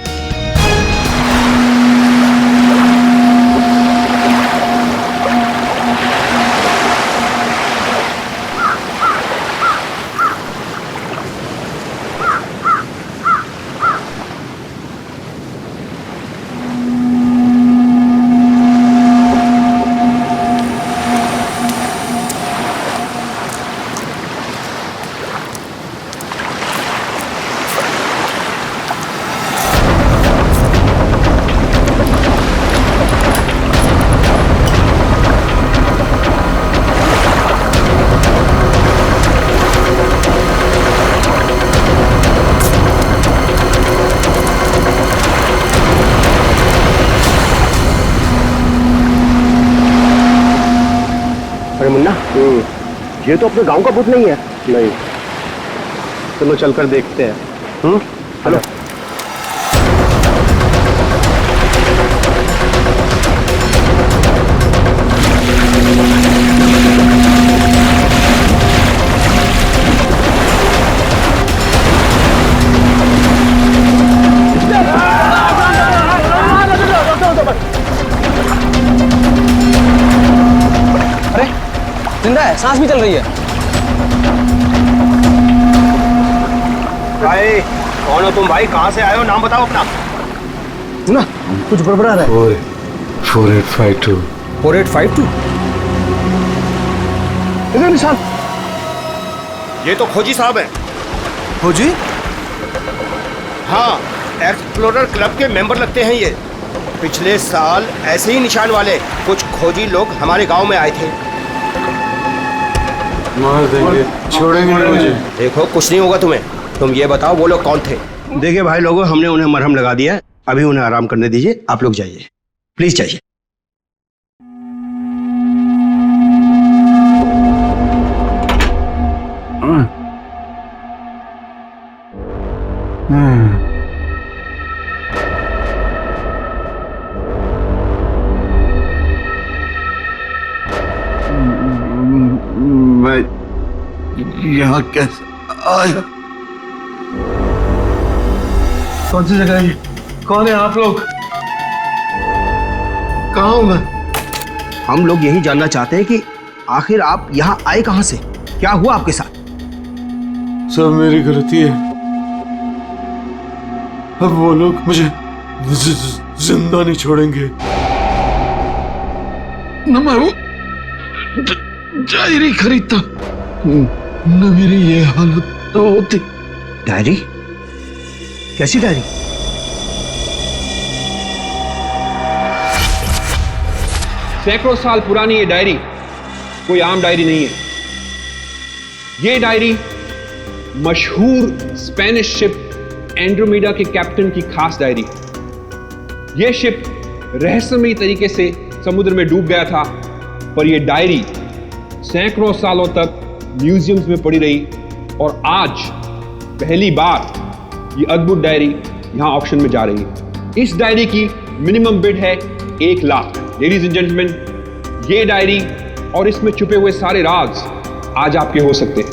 अरे मुन्ना, ये तो अपने गांव का भूत नहीं है। नहीं, चलो चलकर देखते हैं। चलो। अरे जिंदा है, सांस भी चल रही है। भाई कौन हो तुम भाई? कहाँ से आए हो? नाम बताओ अपना। ना कुछ गड़बड़ा रहा है। 4852। 4852? इधर निशान। ये तो खोजी साहब हैं। खोजी? हाँ, एक्सप्लोरर क्लब के मेंबर लगते हैं ये। पिछले साल ऐसे ही निशान वाले कुछ खोजी लोग हमारे गांव में आए थे। मार देंगे, छोड़ेंगे नहीं मुझे। देखो कुछ नहीं होगा तुम्हें। तुम ये बताओ वो लोग कौन थे? देखिए भाई लोगों, हमने उन्हें मरहम लगा दिया है, अभी उन्हें आराम करने दीजिए। आप लोग जाइए, प्लीज जाइए। मैं यहाँ कैसे आया? कौन सी जगह है ये? कौन है आप लोग? कहाँ हूँ मैं? हम लोग यही जानना चाहते हैं कि आखिर आप यहाँ आए कहाँ से? क्या हुआ आपके साथ? सब मेरी गलती है। अब वो लोग मुझे जिंदा नहीं छोड़ेंगे। न मैं वो डायरी खरीदता, न मेरी ये हालत तो होती। डायरी? कैसी डायरी? सैकड़ों साल पुरानी ये डायरी कोई आम डायरी नहीं है। ये डायरी मशहूर स्पेनिश शिप एंड्रोमेडा के कैप्टन की खास डायरी है। यह शिप रहस्यमयी तरीके से समुद्र में डूब गया था, पर यह डायरी सैकड़ों सालों तक म्यूजियम्स में पड़ी रही और आज पहली बार ये अद्भुत डायरी यहां ऑक्शन में जा रही है। इस डायरी की मिनिमम बिड है 1 लाख। लेडीज एंड जेंटलमैन, ये डायरी और इसमें छुपे हुए सारे राज आज आपके हो सकते हैं।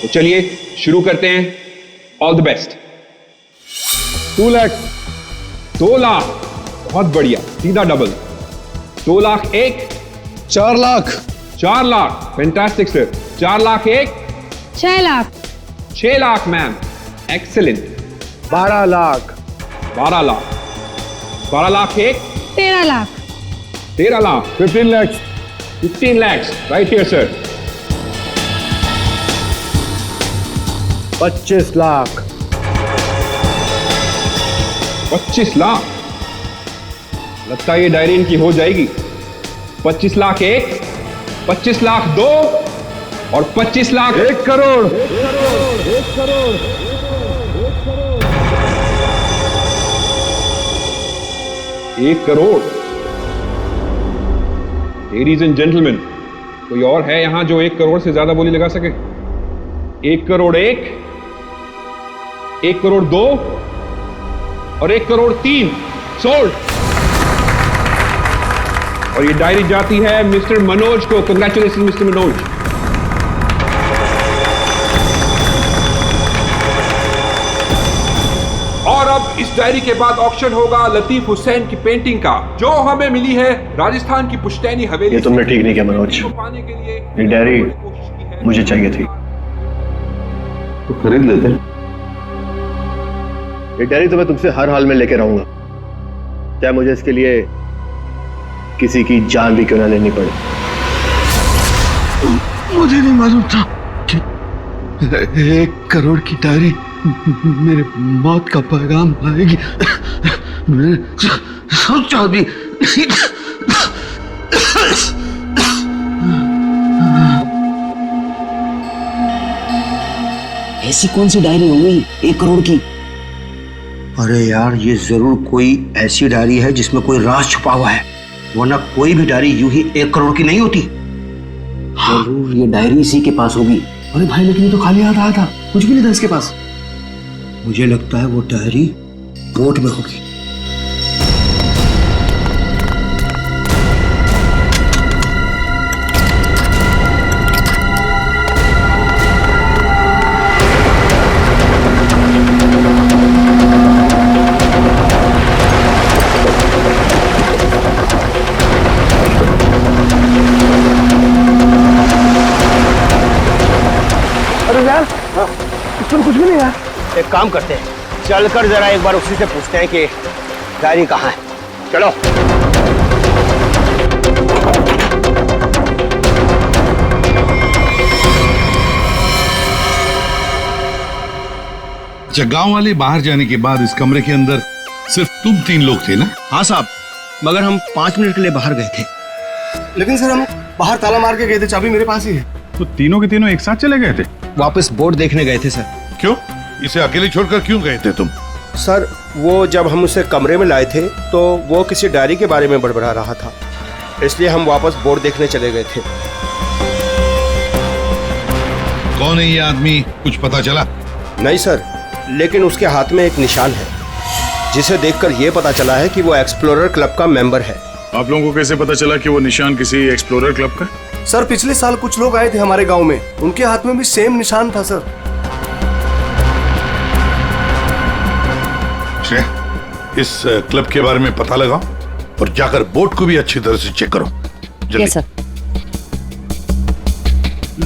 तो चलिए शुरू करते हैं। All the best. 2 lakh, 2 lakh, बहुत बढ़िया, सीधा double. 2 lakh 1, 4 lakh, 4 lakh, fantastic sir. 4 lakh 1, 6 lakh, 6 lakh ma'am, excellent. 12 lakh, 12 lakh, 12 lakh 1, 13 lakh, 13 lakh, 15 lakhs, 15 lakhs, right here sir। 25 lakh, 25 lakh, लगता है ये डायरी इनकी हो जाएगी। 25 लाख 1, 25 लाख 2 और 25 lakh 1 crore. 1 crore. 1 crore. Ladies and gentleman, कोई और है यहां जो 1 करोड़ से ज्यादा बोली लगा सके? 1 करोड़ 1, 1 करोड़ 2 और 1 करोड़ 3 सोल्ड। और ये डायरी जाती है मिस्टर मनोज को। Congratulation mister Manoj. और अब इस डायरी के बाद ऑक्शन होगा लतीफ हुसैन की पेंटिंग का, जो हमें मिली है राजस्थान की पुश्तैनी हवेली। ये तुमने ठीक नहीं किया मनोज। ये डायरी मुझे चाहिए थी। तो खरीद लेते। ये डायरी तो मैं तुमसे हर हाल में लेके रहूंगा, चाहे मुझे इसके लिए किसी की जान भी क्यों ना लेनी पड़े। मुझे नहीं मालूम था कि 1 करोड़ की डायरी मेरे मौत का पैगाम लाएगी। मैंने सोचा भी नहीं। ऐसी कौन सी डायरी हो गई 1 करोड़ की? अरे यार, ये जरूर कोई ऐसी डायरी है जिसमें कोई राज छुपा हुआ है। वरना कोई भी डायरी यूं ही 1 करोड़ की नहीं होती। जरूर ये डायरी इसी के पास होगी। अरे भाई लेकिन ये तो खाली हाथ आया था, कुछ भी नहीं था इसके पास। मुझे लगता है वो डायरी बोट में होगी। अरे यार इसमें कुछ भी नहीं है। एक काम करते हैं, चलकर जरा एक बार उसी से पूछते हैं कि डायरी कहाँ है। चलो। अच्छा, गांव वाले बाहर जाने के बाद इस कमरे के अंदर सिर्फ तुम 3 लोग थे ना? हाँ साहब, मगर हम 5 मिनट के लिए बाहर गए थे। लेकिन सर हम बाहर ताला मार के गए थे, चाबी मेरे पास ही है। तो तीनों के तीनों एक साथ चले गए थे? वापस बोर्ड देखने गए थे सर। क्यों? इसे अकेले छोड़कर क्यों गए थे तुम? सर वो जब हम उसे कमरे में लाए थे तो वो किसी डायरी के बारे में बड़बड़ा रहा था, इसलिए हम वापस बोर्ड देखने चले गए थे। कौन है ये आदमी, कुछ पता चला? नहीं सर, लेकिन उसके हाथ में एक निशान है जिसे देखकर यह पता चला है कि वो एक्सप्लोरर क्लब का मेंबर है। आप लोगों को कैसे पता चला कि वो निशान किसी एक्सप्लोरर क्लब का? सर पिछले साल कुछ लोग आए थे हमारे गांव में, उनके हाथ में भी सेम निशान था सर। इस क्लब के बारे में पता लगाओ और जाकर बोर्ड को भी अच्छी तरह से चेक करो। जल्दी। Yes sir.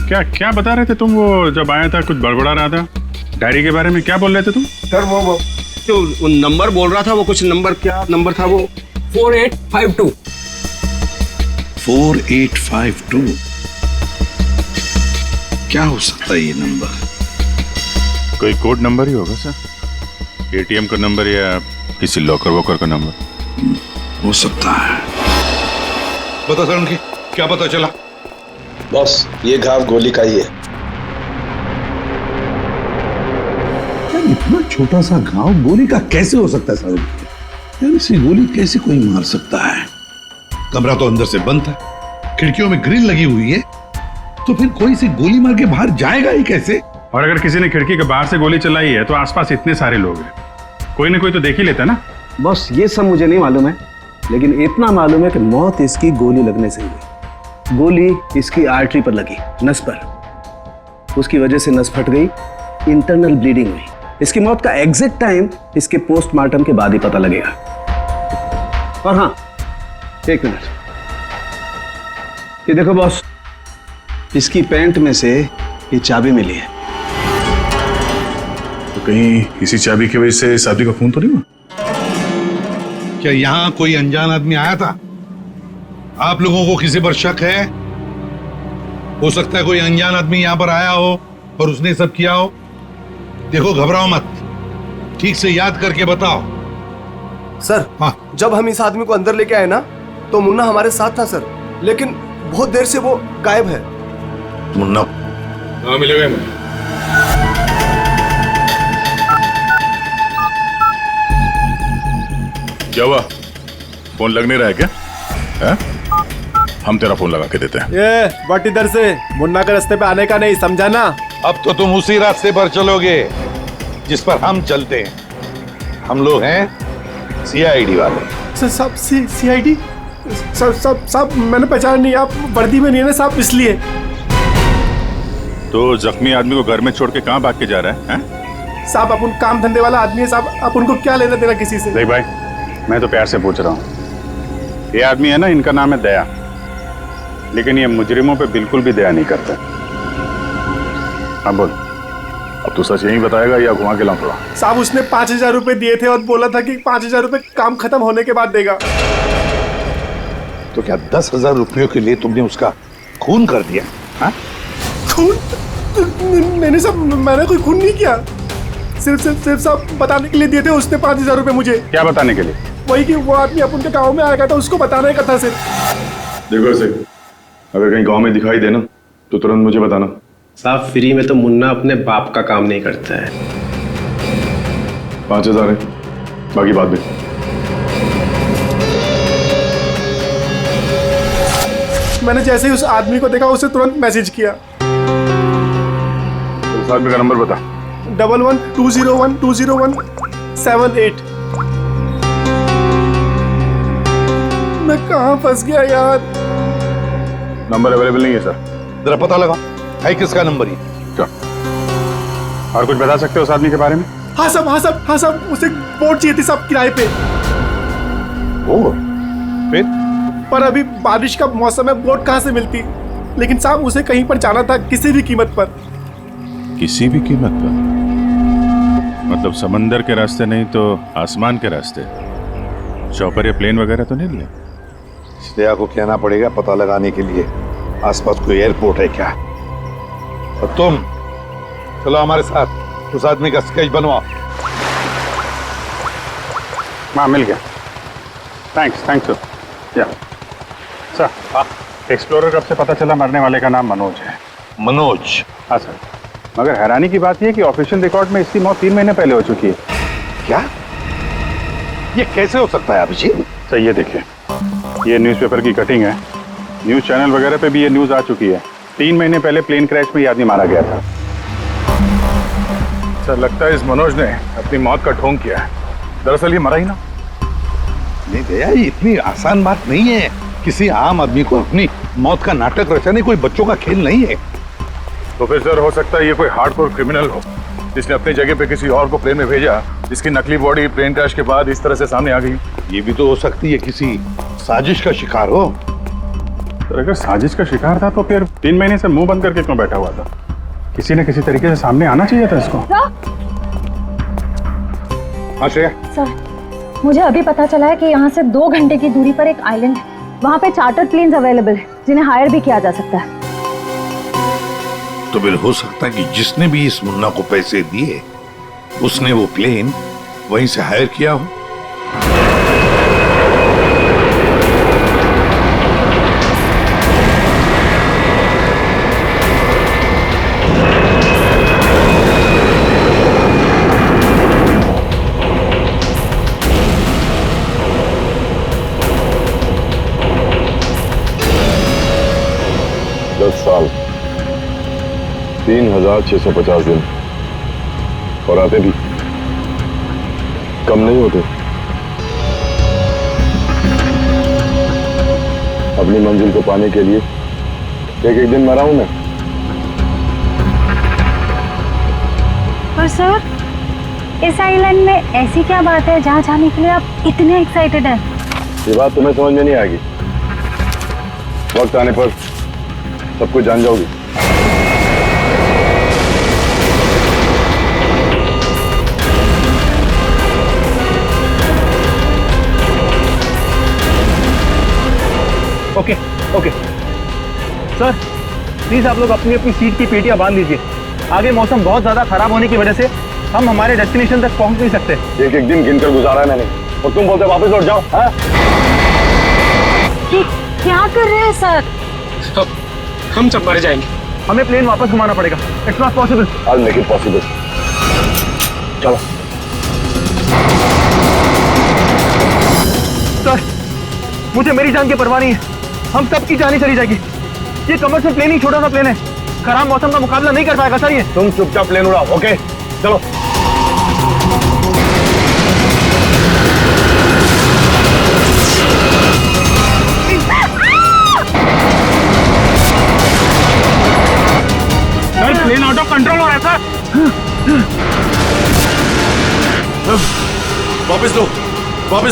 क्या क्या बता रहे थे तुम? वो जब आया था कुछ बड़बड़ा रहा था डायरी के बारे में, क्या बोल रहे थे तुम? सर वो जो नंबर बोल रहा था, वो कुछ नंबर, क्या नंबर था वो? 4852। 4852 क्या हो सकता है ये नंबर? कोई कोड नंबर ही होगा सर, एटीएम का नंबर या किसी लॉकर वॉकर का नंबर हो सकता है। बता सर, उनकी क्या पता चला? बॉस ये घाव गोली का ही है। यार इतना छोटा सा घाव गोली का कैसे हो सकता है सर? यार इसे गोली कैसे कोई मार सकता है? कमरा तो अंदर से बंद था, खिड़कियों में ग्रिल लगी हुई है, तो फिर कोई से गोली मार के बाहर जाएगा ही कैसे? और अगर किसी ने खिड़की के बाहर से गोली चलाई है तो आसपास इतने सारे लोग हैं, कोई ना कोई तो देख ही लेता ना। बस ये सब मुझे नहीं मालूम है, लेकिन इतना मालूम है कि मौत इसकी गोली लगने से हुई। गोली इसकी आर्टरी पर लगी, नस पर। उसकी वजह से नस फट गई, इंटरनल ब्लीडिंग हुई। इसकी मौत का एग्जैक्ट टाइम इसके पोस्टमार्टम के बाद ही पता लगेगा। और हाँ, 1 मिनट, ये देखो बॉस, इसकी पैंट में से ये चाबी मिली है। तो कहीं इसी चाबी की वजह से शादी का खून तो नहीं हुआ? क्या यहाँ कोई अनजान आदमी आया था? आप लोगों को किसी पर शक है? हो सकता है कोई अनजान आदमी यहाँ पर आया हो और उसने सब किया हो। देखो घबराओ मत, ठीक से याद करके बताओ। सर हाँ, जब हम इस आदमी को अंदर लेके आए ना तो मुन्ना हमारे साथ था सर, लेकिन बहुत देर से वो गायब है। मुन्ना? हाँ मिलेगा मैं। क्या हुआ, फोन लग नहीं रहा है क्या? है? हम तेरा फोन लगा के देते हैं। ये बट इधर से मुन्ना के रास्ते पे आने का नहीं, समझा ना? अब तो तुम उसी रास्ते पर चलोगे जिस पर हम चलते हैं। हम लोग हैं सीआईडी वाले। साहब सीआईडी? साहब मैंने पहचान नहीं, आप वर्दी में नहीं है ना साहब, इसलिए। तो जख्मी आदमी को घर में छोड़ के कहाँ भाग के जा रहा है? साहब अपन काम धंधे वाला आदमी है साहब, आप उनको क्या लेना देना किसी से? देख भाई, मैं तो प्यार से पूछ रहा हूँ। ये आदमी है ना, इनका नाम है दया, लेकिन ये मुजरिमों पे बिल्कुल भी दया नहीं करता। हाँ बोल, अब तू सच यही बताएगा या घुमा के लाऊंगा? साहब उसने 5000 रुपए दिए थे और बोला था कि 5000 रुपए काम खत्म होने के बाद देगा। तो क्या 10,000 रुपयों के लिए तुमने उसका खून कर दिया? हाँ? खून? मैंने कोई खून नहीं किया, सिर्फ साहब बताने के लिए दिए थे उसने 5000 रुपए मुझे। क्या बताने के लिए? वही कि वो आदमी अपन के गाँव में आएगा था, उसको बताने का था सिर्फ। देखो से, अगर कहीं गांव में दिखाई देना तो तुरंत मुझे बताना। साहब फ्री में तो मुन्ना अपने बाप का काम नहीं करता है। 5000 है, बाकी बात भी। मैंने जैसे ही उस आदमी को देखा उसे तुरंत मैसेज किया। उस आदमी का नंबर बता। 1120120178। मैं कहाँ फंस गया यार। नंबर अवेलेबल नहीं है सर। जरा पता लगा है किसका नंबर ये। और कुछ बता सकते हो उस आदमी के बारे में? हाँ साहब, हाँ साहब, हाँ साहब, उसे बोट चाहिए थी साहब किराए पे। फिर? पर अभी बारिश का मौसम है, बोट कहाँ से मिलती। लेकिन साहब उसे कहीं पर जाना था किसी भी कीमत पर। किसी भी कीमत पर? मतलब समंदर के रास्ते नहीं तो आसमान के रास्ते? चौपर या प्लेन वगैरह तो नहीं लिया? श्रेया को कहना पड़ेगा पता लगाने के लिए आसपास कोई एयरपोर्ट है क्या। और तुम चलो हमारे साथ, उस आदमी का स्केच बनवाओ। हाँ मिल गया। थैंक्स या सर। एक्सप्लोरर कब से पता चला मरने वाले का नाम मनोज है। मनोज? हाँ सर। मगर हैरानी की बात यह है कि ऑफिशियल रिकॉर्ड में इसकी मौत 3 महीने पहले हो चुकी है। क्या? ये कैसे हो सकता है अभिजीत? सर ये देखिए, ये न्यूज़पेपर की कटिंग है। न्यूज़ चैनल वगैरह पे भी ये न्यूज़ आ चुकी है। 3 महीने पहले प्लेन क्रैश में ये आदमी मारा गया था। सर लगता है इस मनोज ने अपनी मौत का ढोंग किया है। दरअसल ये मरा ही ना। नहीं भैया, ये इतनी आसान बात नहीं है। किसी आम आदमी को अपनी मौत का नाटक रचाने कोई बच्चों का खेल नहीं है। तो फिर सर हो सकता है ये कोई हार्डकोर क्रिमिनल हो जिसने अपनी जगह पे किसी और को प्लेन में भेजा, जिसकी नकली बॉडी प्लेन क्रैश के बाद इस तरह से सामने आ गई। ये भी तो हो सकती है किसी साजिश का शिकार हो। तो अगर साजिश का शिकार था तो फिर 3 महीने से मुंह बंद करके क्यों बैठा हुआ था? किसी न किसी तरीके से सामने आना चाहिए था इसको। हाँ श्रेया। सर, मुझे अभी पता चला है कि यहाँ से 2 घंटे की दूरी पर एक आइलैंड है। वहाँ पे चार्टर्ड प्लेन्स अवेलेबल है जिन्हें हायर भी किया जा सकता है। तो फिर हो सकता है कि जिसने भी इस मुन्ना को पैसे दिए उसने वो प्लेन वहीं से हायर किया हो। साल 3650 दिन और आते भी कम नहीं होते। अपनी मंजिल को पाने के लिए एक एक दिन मरा हूं मैं। पर सर, इस आइलैंड में ऐसी क्या बात है जहाँ जाने के लिए आप इतने एक्साइटेड हैं? ये बात तुम्हें समझ में नहीं आएगी। वक्त आने पर सब कुछ जान जाओगी। ओके सर, प्लीज आप लोग अपनी अपनी सीट की पेटियां बांध लीजिए। आगे मौसम बहुत ज्यादा खराब होने की वजह से हम हमारे डेस्टिनेशन तक पहुंच नहीं सकते। एक एक दिन गिनकर गुजारा है मैंने और तुम बोलते वापस लौट जाओ। हाँ? क्या कर रहे हैं सर? हम सब मर जाएंगे। हमें प्लेन वापस घुमाना पड़ेगा। It's not possible. I'll make it possible। चलो। सर, मुझे मेरी जान की परवाह नहीं है। हम सबकी जान ही चली जाएगी। ये कमर्शियल प्लेन ही छोटा सा प्लेन है, खराब मौसम का मुकाबला नहीं कर पाएगा सर ये। तुम चुपचाप प्लेन उड़ाओ। ओके चलो। प्लेन आउट ऑफ कंट्रोल हो रहा है सर। वापस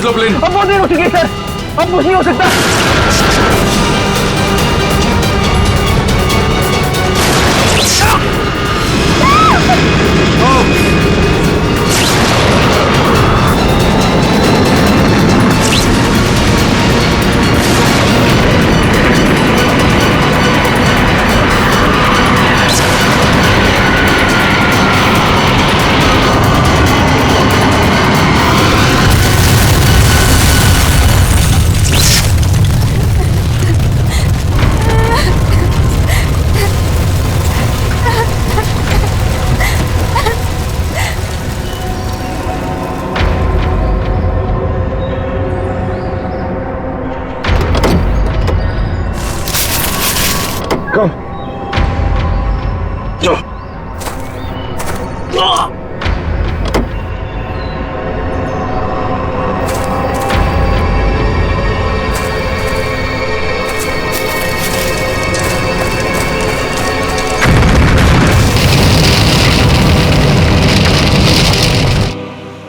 लो प्लेन। अब बहुत देर हो चुकी है सर, अब कुछ नहीं हो सकता।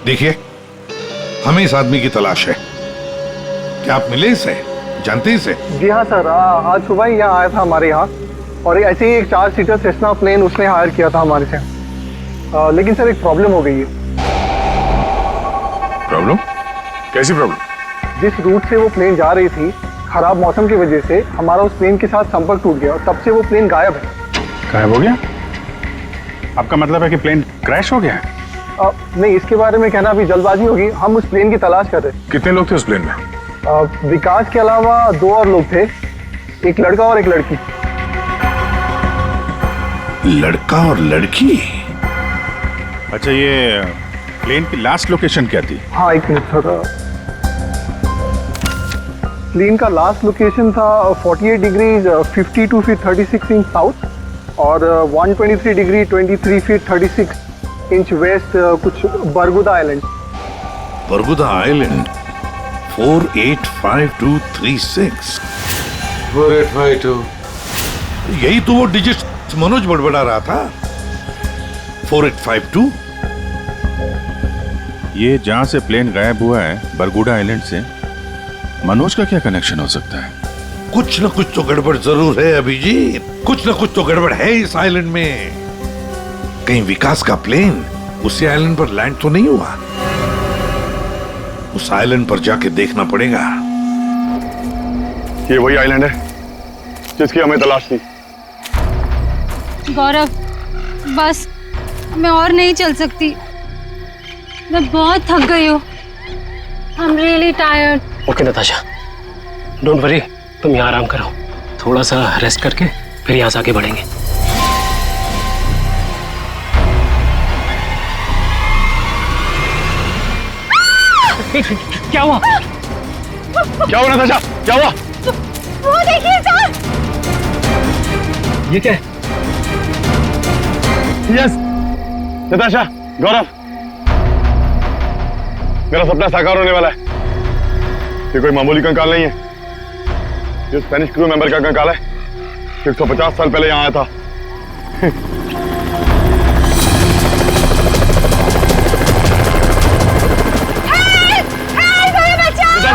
देखिए, हमें इस आदमी की तलाश है। क्या आप मिले इसे? जानते हैं इसे? जी हाँ सर, आज सुबह ही यहाँ आया था हमारे यहाँ, और ऐसे ही एक 4 सीटर सेस्ना प्लेन उसने हायर किया था हमारे से। लेकिन सर एक प्रॉब्लम हो गई है। प्रॉब्लम? कैसी प्रॉब्लम? जिस रूट से वो प्लेन जा रही थी, खराब मौसम की वजह से हमारा उस प्लेन के साथ संपर्क टूट गया और तब से वो प्लेन गायब है। गायब हो गया? आपका मतलब है कि प्लेन क्रैश हो गया है? नहीं, इसके बारे में कहना अभी जल्दबाजी होगी। हम उस प्लेन की तलाश कर रहे हैं। कितने लोग थे उस प्लेन में? विकास के अलावा 2 और लोग थे, एक लड़का और एक लड़की। लड़का और लड़की? अच्छा, ये प्लेन की लास्ट लोकेशन क्या थी? हाँ, एक मिनट सर। प्लेन का लास्ट लोकेशन था 48 डिग्री 52 फीट 36 इंच साउथ और 123 डिग्री 23 फीट 36 इंच वेस्ट, कुछ बरगुदा आइलैंड। बरगुदा आइलैंड 485236। 4852। यही तो वो डिजिट मनोज बड़बड़ा रहा था। 4852। ये जहां से प्लेन गायब हुआ है, बरगुडा आइलैंड से, मनोज का क्या कनेक्शन हो सकता है? कुछ न कुछ तो गड़बड़ जरूर है अभिजीत, कुछ न कुछ तो गड़बड़ है इस आइलैंड में। कहीं विकास का प्लेन उसी आइलैंड पर लैंड तो नहीं हुआ? उस आइलैंड पर जाके देखना पड़ेगा। ये वही आइलैंड है जिसकी हमें तलाश थी। गौरव, बस मैं और नहीं चल सकती, मैं बहुत थक गई हूँ। I am really tired. Okay Natasha, don't worry, तुम यहाँ आराम करो, थोड़ा सा रेस्ट करके फिर यहाँ से आगे बढ़ेंगे। क्या हुआ? क्या हुआ नताशा? क्या हुआ? वो देखिए सर। ये क्या है? यस नताशा, गौरव, मेरा सपना साकार होने वाला है। ये कोई मामूली कंकाल नहीं है, ये स्पेनिश क्रू मेंबर का कंकाल है। 150 साल पहले यहाँ आया था।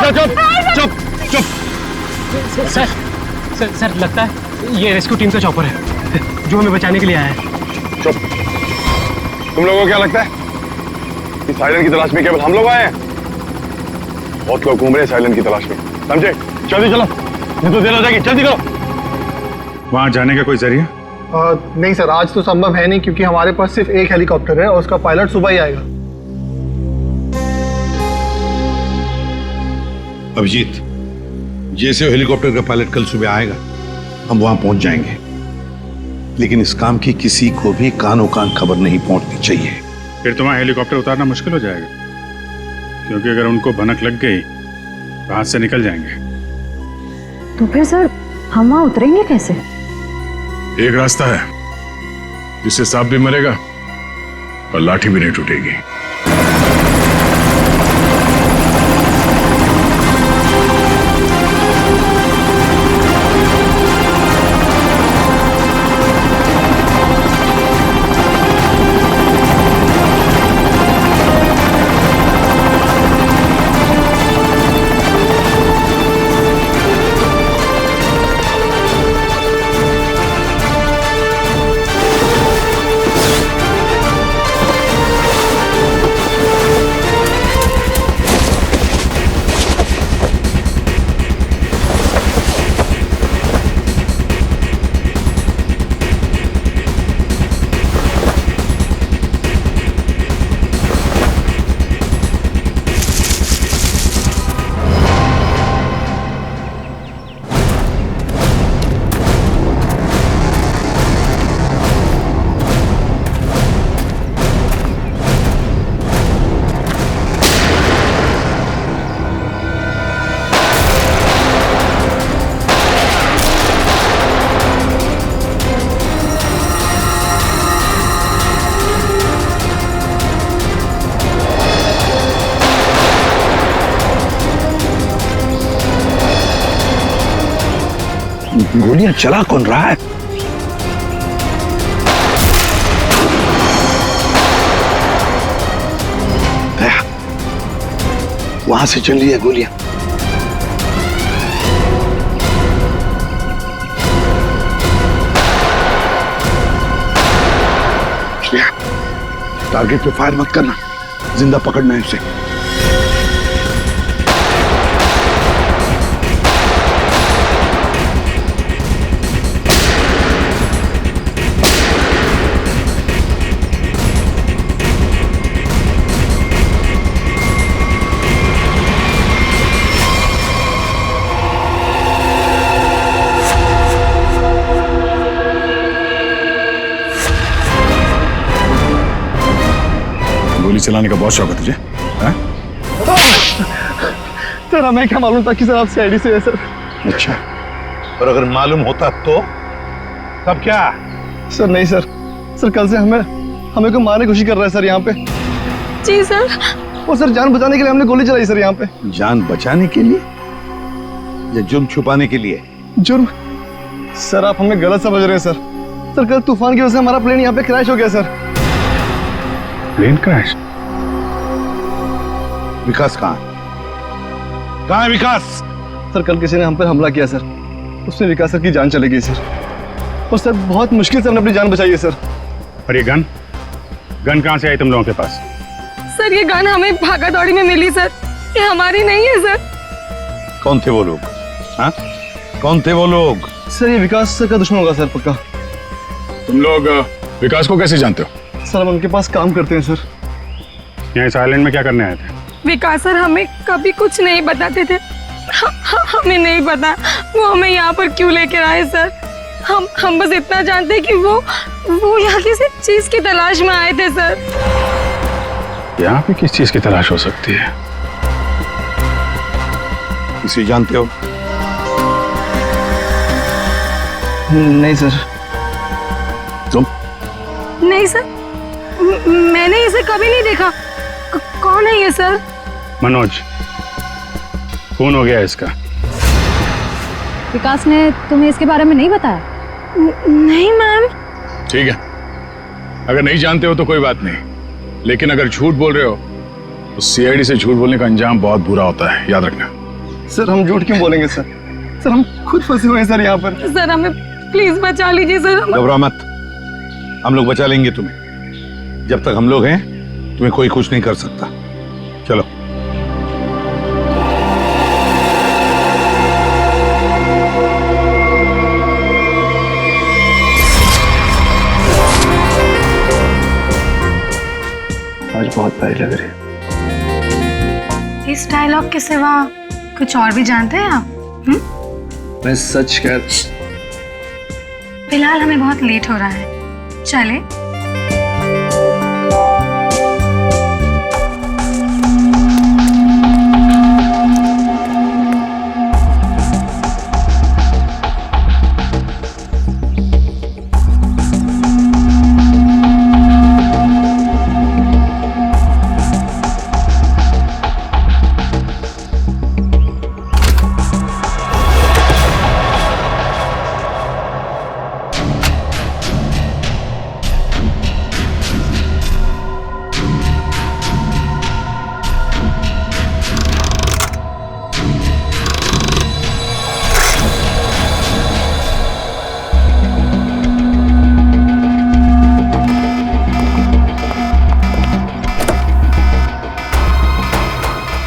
चुप चुप चुप। सर लगता है ये रेस्क्यू टीम का चॉपर है जो हमें बचाने के लिए आया है। चुप। तुम लोगों को क्या लगता है इस आइलैंड की तलाश में केवल हम लोग आए हैं? बहुत लोग घूम रहे हैं इस आइलैंड की तलाश में, समझे? जल्दी चलो, नहीं तो देर हो जाएगी। जल्दी करो। वहां जाने का कोई जरिया? नहीं सर, आज तो संभव है नहीं क्योंकि हमारे पास सिर्फ एक हेलीकॉप्टर है और उसका पायलट सुबह ही आएगा। अभिजीत, जैसे हेलीकॉप्टर का पायलट कल सुबह आएगा हम वहां पहुंच जाएंगे, लेकिन इस काम की किसी को भी कानो कान खबर नहीं पहुंचनी चाहिए। फिर तुम्हारा हेलीकॉप्टर उतारना मुश्किल हो जाएगा, क्योंकि अगर उनको भनक लग गई तो हाथ से निकल जाएंगे। तो फिर सर हम वहां उतरेंगे कैसे? एक रास्ता है जिससे सांप भी मरेगा और लाठी भी नहीं टूटेगी। गोलियां चला कौन रहा है? वहां से चल रही है गोलियां। टारगेट पे फायर मत करना, जिंदा पकड़ना है उसे। गोली चलाने का बहुत शौक है तुझे? सर हमें क्या मालूम था कि सर आप सीआईडी से है सर। अच्छा, और अगर मालूम होता तो तब क्या? सर नहीं सर, सर कल से हमें को मारने की कोशिश कर रहा है सर यहाँ पे। जी सर। और सर जान बचाने के लिए हमने गोली चलाई सर यहाँ पे। जान बचाने के लिए या जुर्म छुपाने के लिए? जुर्म? सर आप हमें गलत समझ रहे हैं सर। सर कल तूफान की वजह से हमारा प्लेन यहाँ पे क्रैश हो गया सर। Plane crash? विकास कहाँ है विकास? सर कल किसी ने हम पर हमला किया सर, उसमें विकास सर की जान चली गई सर। और सर बहुत मुश्किल से हमने अपनी जान बचाई है सर। और ये गन कहाँ से आई तुम लोगों के पास? सर ये गन हमें भागा दौड़ी में मिली सर, ये हमारी नहीं है सर। कौन थे वो लोग? हाँ, कौन थे वो लोग? सर ये विकास सर का दुश्मन होगा सर पक्का। तुम लोग विकास को कैसे जानते हो? सर हम उनके पास काम करते हैं सर। यहाँ इस आइलैंड में क्या करने आए थे? विकास सर हमें कभी कुछ नहीं बताते थे, हमें नहीं पता वो हमें यहाँ पर क्यों लेकर आए सर। हम बस इतना जानते हैं कि वो यहाँ किसी चीज की तलाश में आए थे सर। यहाँ पे किस चीज की तलाश हो सकती है? इसे जानते हो? नहीं सर। तुम? नहीं सर, मैंने इसे कभी नहीं देखा। कौन है ये सर? मनोज, खून हो गया इसका। विकास ने तुम्हें इसके बारे में नहीं बताया? नहीं मैम। ठीक है, अगर नहीं जानते हो तो कोई बात नहीं, लेकिन अगर झूठ बोल रहे हो तो सीआईडी से झूठ बोलने का अंजाम बहुत बुरा होता है, याद रखना। सर हम झूठ क्यों बोलेंगे सर? सर हम खुद फंसे हुए हैं सर यहाँ पर। सर हमें प्लीज बचा लीजिए सर। घबरा मत, हम लोग बचा लेंगे तुम्हें। जब तक हम लोग हैं तुम्हें कोई कुछ नहीं कर सकता। चलो। आज बहुत प्यारी लग रही है। इस डायलॉग के सिवा कुछ और भी जानते हैं आप? मैं सच कह। फिलहाल हमें बहुत लेट हो रहा है, चले?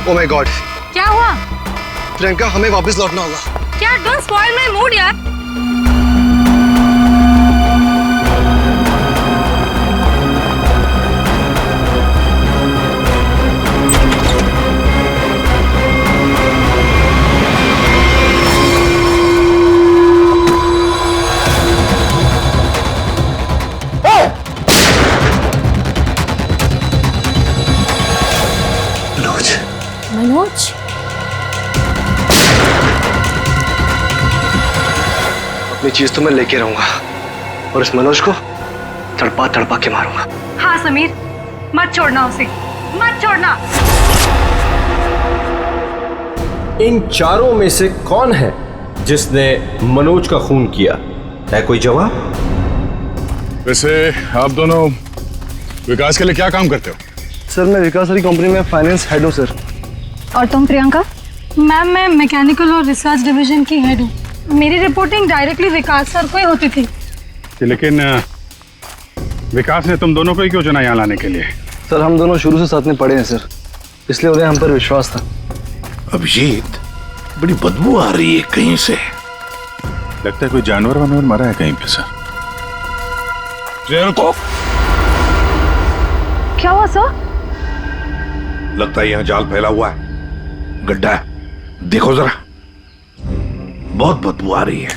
Oh my God! क्या हुआ? प्रियंका हमें वापस लौटना होगा। क्या? डोंट स्पॉइल माय मूड यार। मनोज, अपनी चीज तो मैं लेके रहूंगा और इस मनोज को तड़पा तड़पा के मारूंगा। हाँ समीर, मत छोड़ना उसे, मत छोड़ना। इन चारों में से कौन है जिसने मनोज का खून किया है कोई जवाब? वैसे आप दोनों विकास के लिए क्या काम करते हो? सर मैं विकास वाली कंपनी में फाइनेंस हेड हूँ सर। और तुम प्रियंका? मैम मैं मैकेनिकल और रिसर्च डिवीजन की हेड हूँ। मेरी रिपोर्टिंग डायरेक्टली विकास सर को ही होती थी। लेकिन विकास ने तुम दोनों को ही क्यों चुना यहाँ लाने के लिए? सर हम दोनों शुरू से साथ में पढ़े हैं सर, इसलिए उन्हें हम पर विश्वास था। अभिजीत, बड़ी बदबू आ रही है कहीं से। लगता है कोई जानवर वानवर मरा है कहीं पे सर। रुको, क्या हुआ सर? लगता है यहाँ जाल फैला हुआ है, गड्ढा है। देखो जरा, बहुत बदबू आ रही है।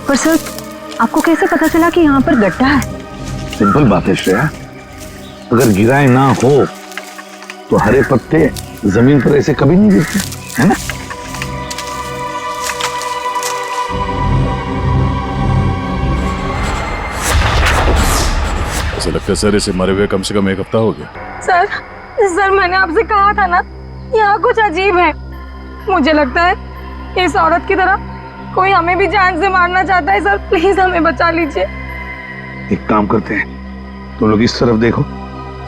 पर सर आपको कैसे पता चला कि यहाँ पर गड्ढा है? सिंपल बात है श्रेया, अगर गिराए ना हो तो हरे पत्ते जमीन पर ऐसे कभी नहीं गिरते, है ना? ऐसा लगता है सर इसे मरे हुए कम से कम 1 हफ्ता हो गया। सर मैंने आपसे कहा था ना, यहाँ कुछ अजीब है। मुझे लगता है इस औरत की तरह कोई हमें भी जान से मारना चाहता है। सर प्लीज हमें बचा लीजिए। एक काम करते हैं, तुम लोग इस तरफ देखो,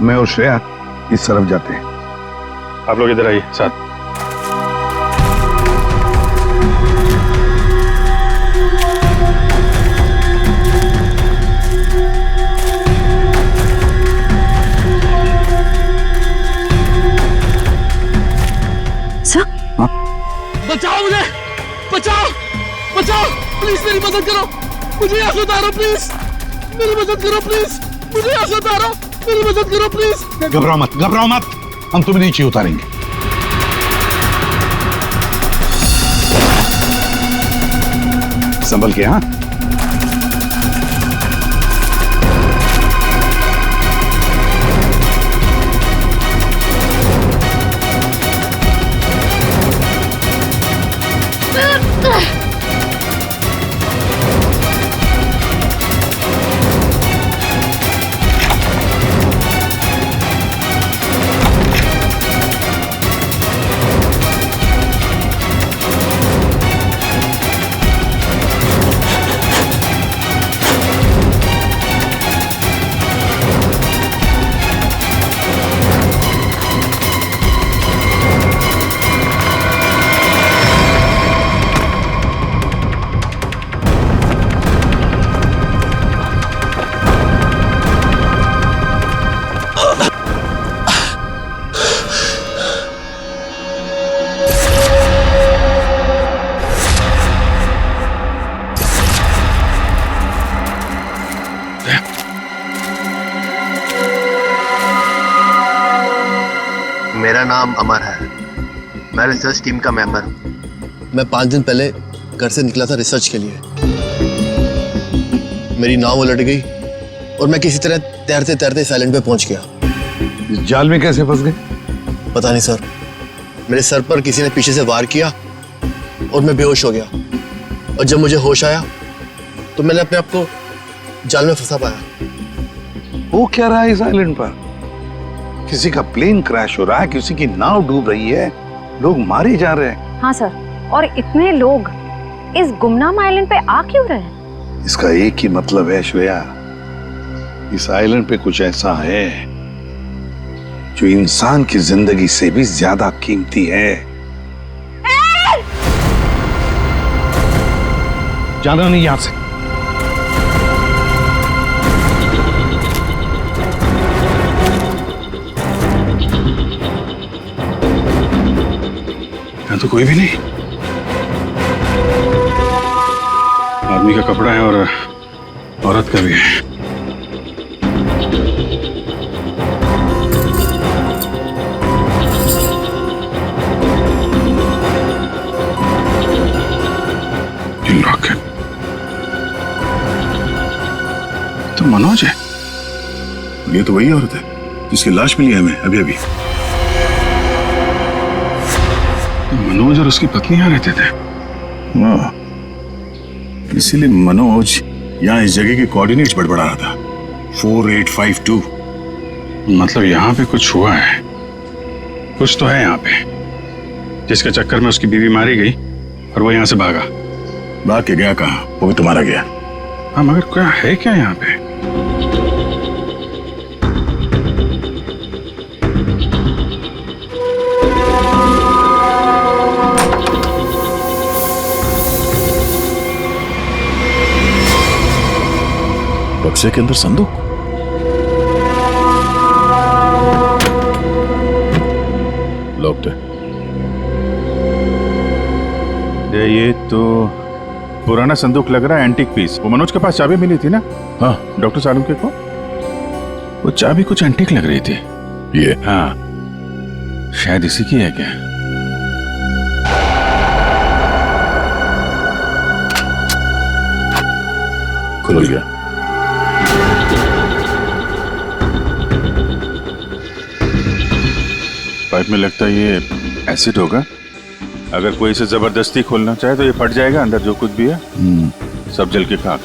मैं और श्रेया इस तरफ जाते हैं। आप लोग इधर आइए साथ। बचाओ मुझे, बचाओ बचाओ, प्लीज मेरी मदद करो, मुझे यहाँ से उतारो प्लीज, मेरी मदद करो प्लीज, मुझे यहाँ से उतारो, मेरी मदद करो प्लीज। घबराओ मत, घबराओ मत, हम तुम्हें नीचे उतारेंगे। संभल के, हाँ? मेरा नाम अमर है, मैं रिसर्च टीम का मेंबर हूँ। मैं 5 दिन पहले घर से निकला था रिसर्च के लिए। मेरी नाव उलट गई और मैं किसी तरह तैरते तैरते इस आइलैंड पे पहुंच गया। इस जाल में कैसे फंस गए? पता नहीं सर, मेरे सर पर किसी ने पीछे से वार किया और मैं बेहोश हो गया। और जब मुझे होश आया तो मैंने अपने आप को जाल में फंसा पाया। वो क्या रहा है इस आइलैंड पर? किसी का प्लेन क्रैश हो रहा है, किसी की नाव डूब रही है, लोग मारे जा रहे हैं। हाँ सर, और इतने लोग इस गुमनाम आइलैंड पे आ क्यों रहे हैं? इसका एक ही मतलब है श्रेया, इस आइलैंड पे कुछ ऐसा है जो इंसान की जिंदगी से भी ज्यादा कीमती है। जाना नहीं यहां से। यहाँ तो कोई भी नहीं। आदमी का कपड़ा है और औरत का भी है। तो मनोज है, ये तो वही औरत है जिसकी लाश मिली है हमें अभी अभी। मनोज और उसकी पत्नी यहाँ रहते थे, इसीलिए मनोज यहाँ इस जगह के कोऑर्डिनेट्स बड़बड़ा रहा था। 4852 मतलब यहाँ पे कुछ हुआ है, कुछ तो है यहाँ पे, जिसके चक्कर में उसकी बीवी मारी गई और वो यहाँ से भागा। भाग के गया कहाँ? वो भी तुम्हारा गया। हाँ, मगर क्या है क्या यहाँ पे? बक्से के अंदर संदूक। लॉक्ड है। ये तो पुराना संदूक लग रहा है, एंटीक पीस। वो मनोज के पास चाबी मिली थी ना? हाँ, डॉक्टर सालुंके को। वो चाबी कुछ एंटीक लग रही थी। ये? हाँ, शायद इसी की है क्या? खुल गया। पाइप में लगता है ये एसिड होगा। अगर कोई इसे जबरदस्ती खोलना चाहे तो ये फट जाएगा, अंदर जो कुछ भी है सब जल के खाक।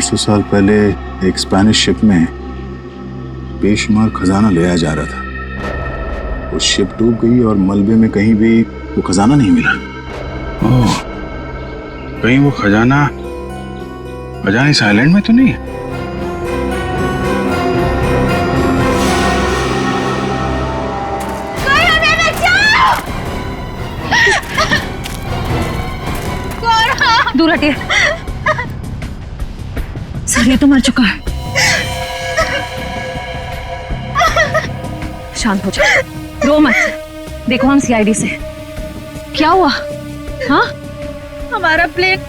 सौ साल पहले एक स्पेनिश शिप में बेशुमार खजाना ले आया जा रहा था। वो शिप डूब गई और मलबे में कहीं भी वो खजाना नहीं मिला। ओह, कहीं वो खजाना इस आइलैंड में तो नहीं है? दूर हटिए सर, ये तो मर चुका है। शांत हो जाओ, रो मत। देखो हम सीआईडी से। क्या हुआ? हाँ, हमारा प्लेन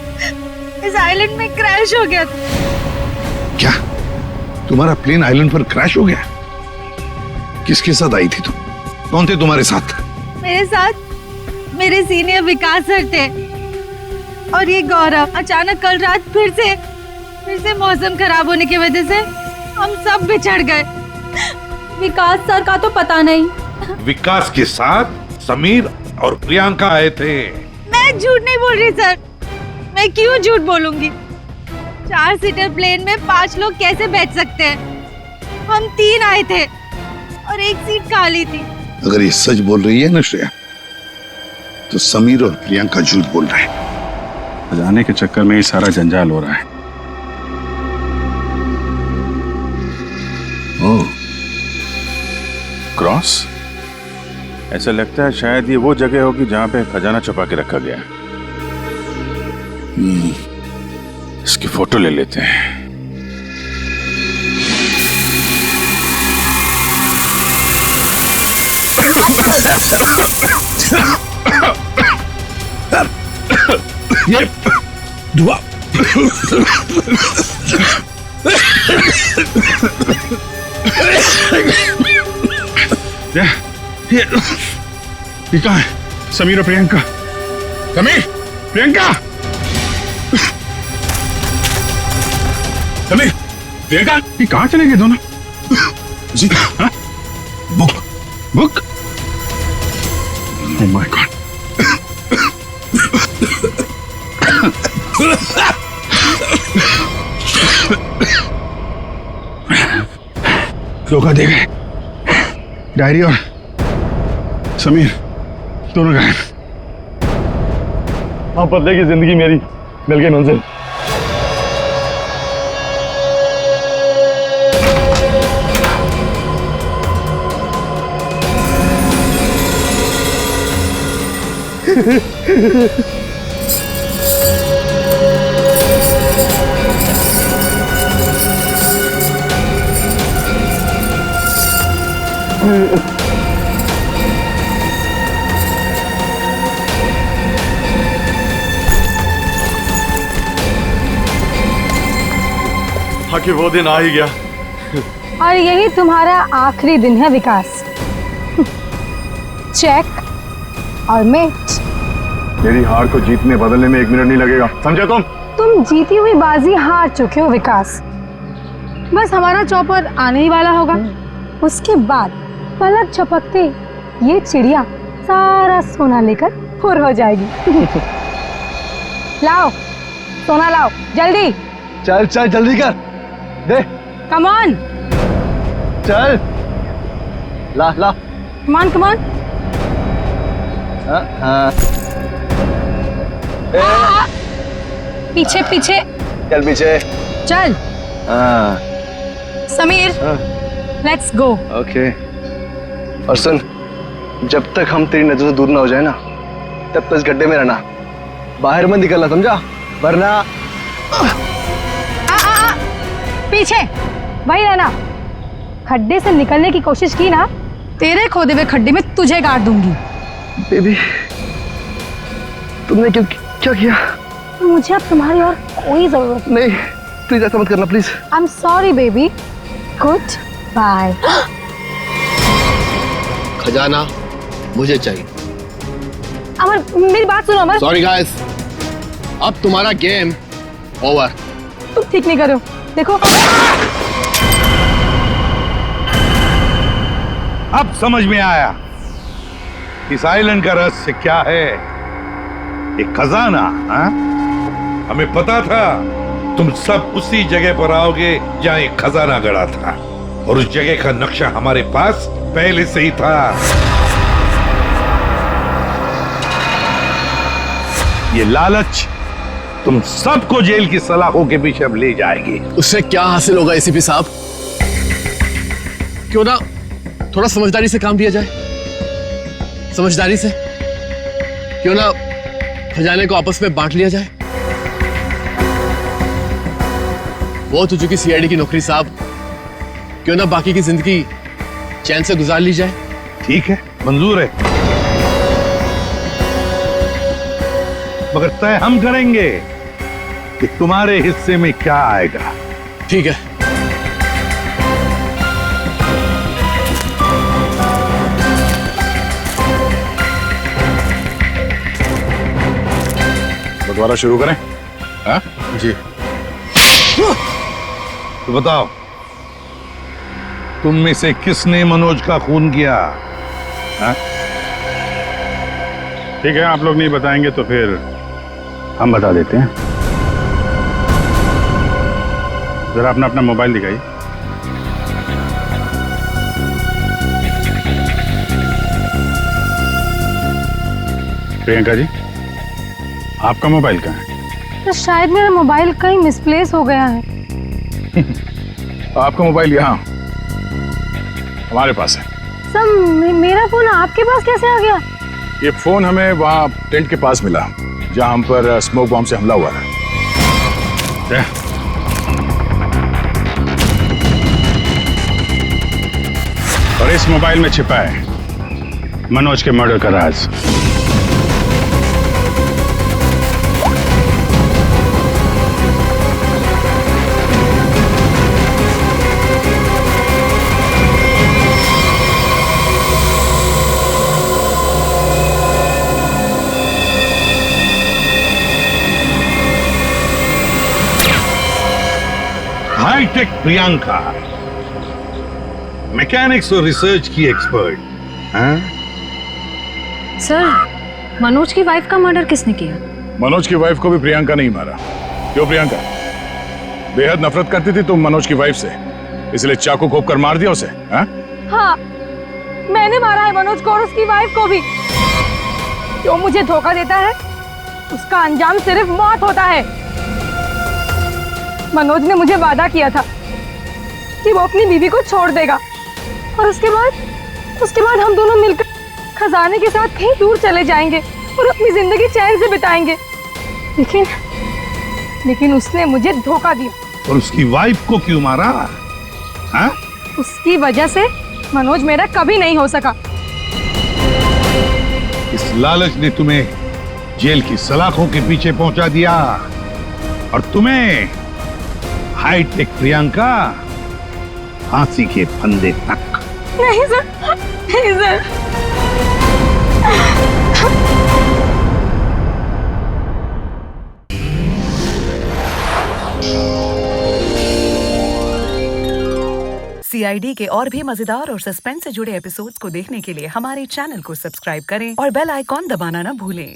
इस आइलैंड में क्रैश हो गया। क्या तुम्हारा प्लेन आइलैंड पर क्रैश हो गया? किसके साथ आई थी तुम? कौन थे तुम्हारे साथ? मेरे साथ मेरे सीनियर विकास सर थे और ये गौरव। अचानक कल रात फिर से मौसम खराब होने की वजह से हम सब बिछड़ गए। विकास सर का तो पता नहीं। विकास के साथ समीर और प्रियंका आए थे। मैं झूठ नहीं बोल रही सर, मैं क्यों झूठ बोलूंगी? 4 सीटर प्लेन में 5 लोग कैसे बैठ सकते हैं? हम 3 आए थे और एक सीट खाली थी। अगर ये सच बोल रही है ना श्रेया, तो समीर और प्रियंका झूठ बोल रहे हैं। जाने के चक्कर में ये सारा जंजाल हो रहा है। ओह, क्रॉस? ऐसा लगता है शायद ये वो जगह होगी जहां पे खजाना छुपा के रखा गया। इसकी फोटो ले लेते हैं। ये धुआं ये कहाँ है? समीर और प्रियंका। समीर, प्रियंका, समीर, प्रियंका, ये कहाँ चले गए दोनों? जी, हाँ? बुक। Oh my God. धोखा दे गए। डायरी और समीर दोनों गायब। हाँ, बदले की जिंदगी मेरी मिल गई मंजिल। हाँ कि वो दिन आ ही गया। और यही तुम्हारा आखिरी दिन है विकास। चेक और मेट। मेरी हार को जीतने बदलने में 1 मिनट नहीं लगेगा, समझे तुम? तुम जीती हुई बाजी हार चुके हो विकास। बस हमारा चॉपर आने ही वाला होगा, उसके बाद पलक झपकते ये चिड़िया सारा सोना लेकर फुर हो जाएगी। लाओ सोना लाओ जल्दी। चल चल जल्दी कर दे। कम ऑन चल ला ला। Come on come on. हाँ पीछे पीछे चल पीछे चल। हाँ समीर लेट्स गो। ओके। और सुन, जब तक हम तेरी नजर से दूर ना हो जाए ना, तब तक इस गड्ढे में रहना, बाहर मत निकलना, समझा? वरना पीछे वही रहना। खड्डे से निकलने की कोशिश की ना, तेरे खोदे हुए खड्डे में तुझे गाड़ दूंगी। बेबी तुमने क्या किया? मुझे अब तुम्हारी और कोई जरूरत नहीं। प्लीज ऐसा मत करना please. I am sorry baby. Good bye. खजाना मुझे चाहिए। अमर मेरी बात सुनो अमर। सॉरी गाइस, अब तुम्हारा गेम ओवर। तुम ठीक नहीं करो, देखो। अब समझ में आया इस आइलैंड का रहस्य क्या है। एक खजाना। हाँ? हमें पता था तुम सब उसी जगह पर आओगे जहां एक खजाना गड़ा था, और उस जगह का नक्शा हमारे पास पहले से ही था। ये लालच तुम सबको जेल की सलाखों के पीछे अब ले जाएगी। उससे क्या हासिल होगा एसीपी साहब? क्यों ना थोड़ा समझदारी से काम लिया जाए। समझदारी से क्यों ना खजाने को आपस में बांट लिया जाए। बहुत हो चुकी सीआईडी की नौकरी साहब, क्यों ना बाकी की जिंदगी चैन से गुजार ली जाए। ठीक है, मंजूर है, मगर तय हम करेंगे कि तुम्हारे हिस्से में क्या आएगा। ठीक है। बंटवारा शुरू करें? हाँ? जी। तो बताओ, तुम में से किसने मनोज का खून किया? हाँ? ठीक है, आप लोग नहीं बताएंगे तो फिर हम बता देते हैं। जरा अपना अपना मोबाइल दिखाइए। प्रियंका जी, आपका मोबाइल कहाँ है? तो शायद मेरा मोबाइल कहीं मिसप्लेस हो गया है। आपका मोबाइल यहाँ हमारे पास है। सर मेरा फोन आपके पास कैसे आ गया? ये फोन हमें वहाँ टेंट के पास मिला जहाँ हम पर स्मोक बॉम्ब से हमला हुआ था। और इस मोबाइल में छिपा है मनोज के मर्डर का राज। हाईटेक प्रियंका, मैकेनिक्स और रिसर्च की एक्सपर्ट। हाँ? सर, मनोज की वाइफ का मर्डर किसने किया? मनोज की वाइफ को भी प्रियंका नहीं मारा। क्यों प्रियंका? बेहद नफरत करती थी तुम मनोज की वाइफ से, इसलिए चाकू घोंप कर मार दिया उसे? हाँ? हाँ, मैंने मारा है मनोज को और उसकी वाइफ को भी। जो मुझे धोखा देता है उसका अंजाम सिर्फ मौत होता है। मनोज ने मुझे वादा किया था कि वो अपनी बीवी को छोड़ देगा और उसके बाद हम दोनों मिलकर खजाने के साथ कहीं दूर चले जाएंगे और अपनी जिंदगी चैन से बिताएंगे। लेकिन उसने मुझे धोखा दिया। और उसकी वाइफ को क्यों मारा? हाँ? उसकी वजह से मनोज मेरा कभी नहीं हो सका। इस लालच ने तुम्हें जेल की सलाखों के पीछे पहुंचा दिया और तुम्हें हाईटेक प्रियंका फांसी के फंदे तक। नहीं सर, नहीं सर। CID के और भी मजेदार और सस्पेंस से जुड़े एपिसोड्स को देखने के लिए हमारे चैनल को सब्सक्राइब करें और बेल आइकॉन दबाना न भूलें।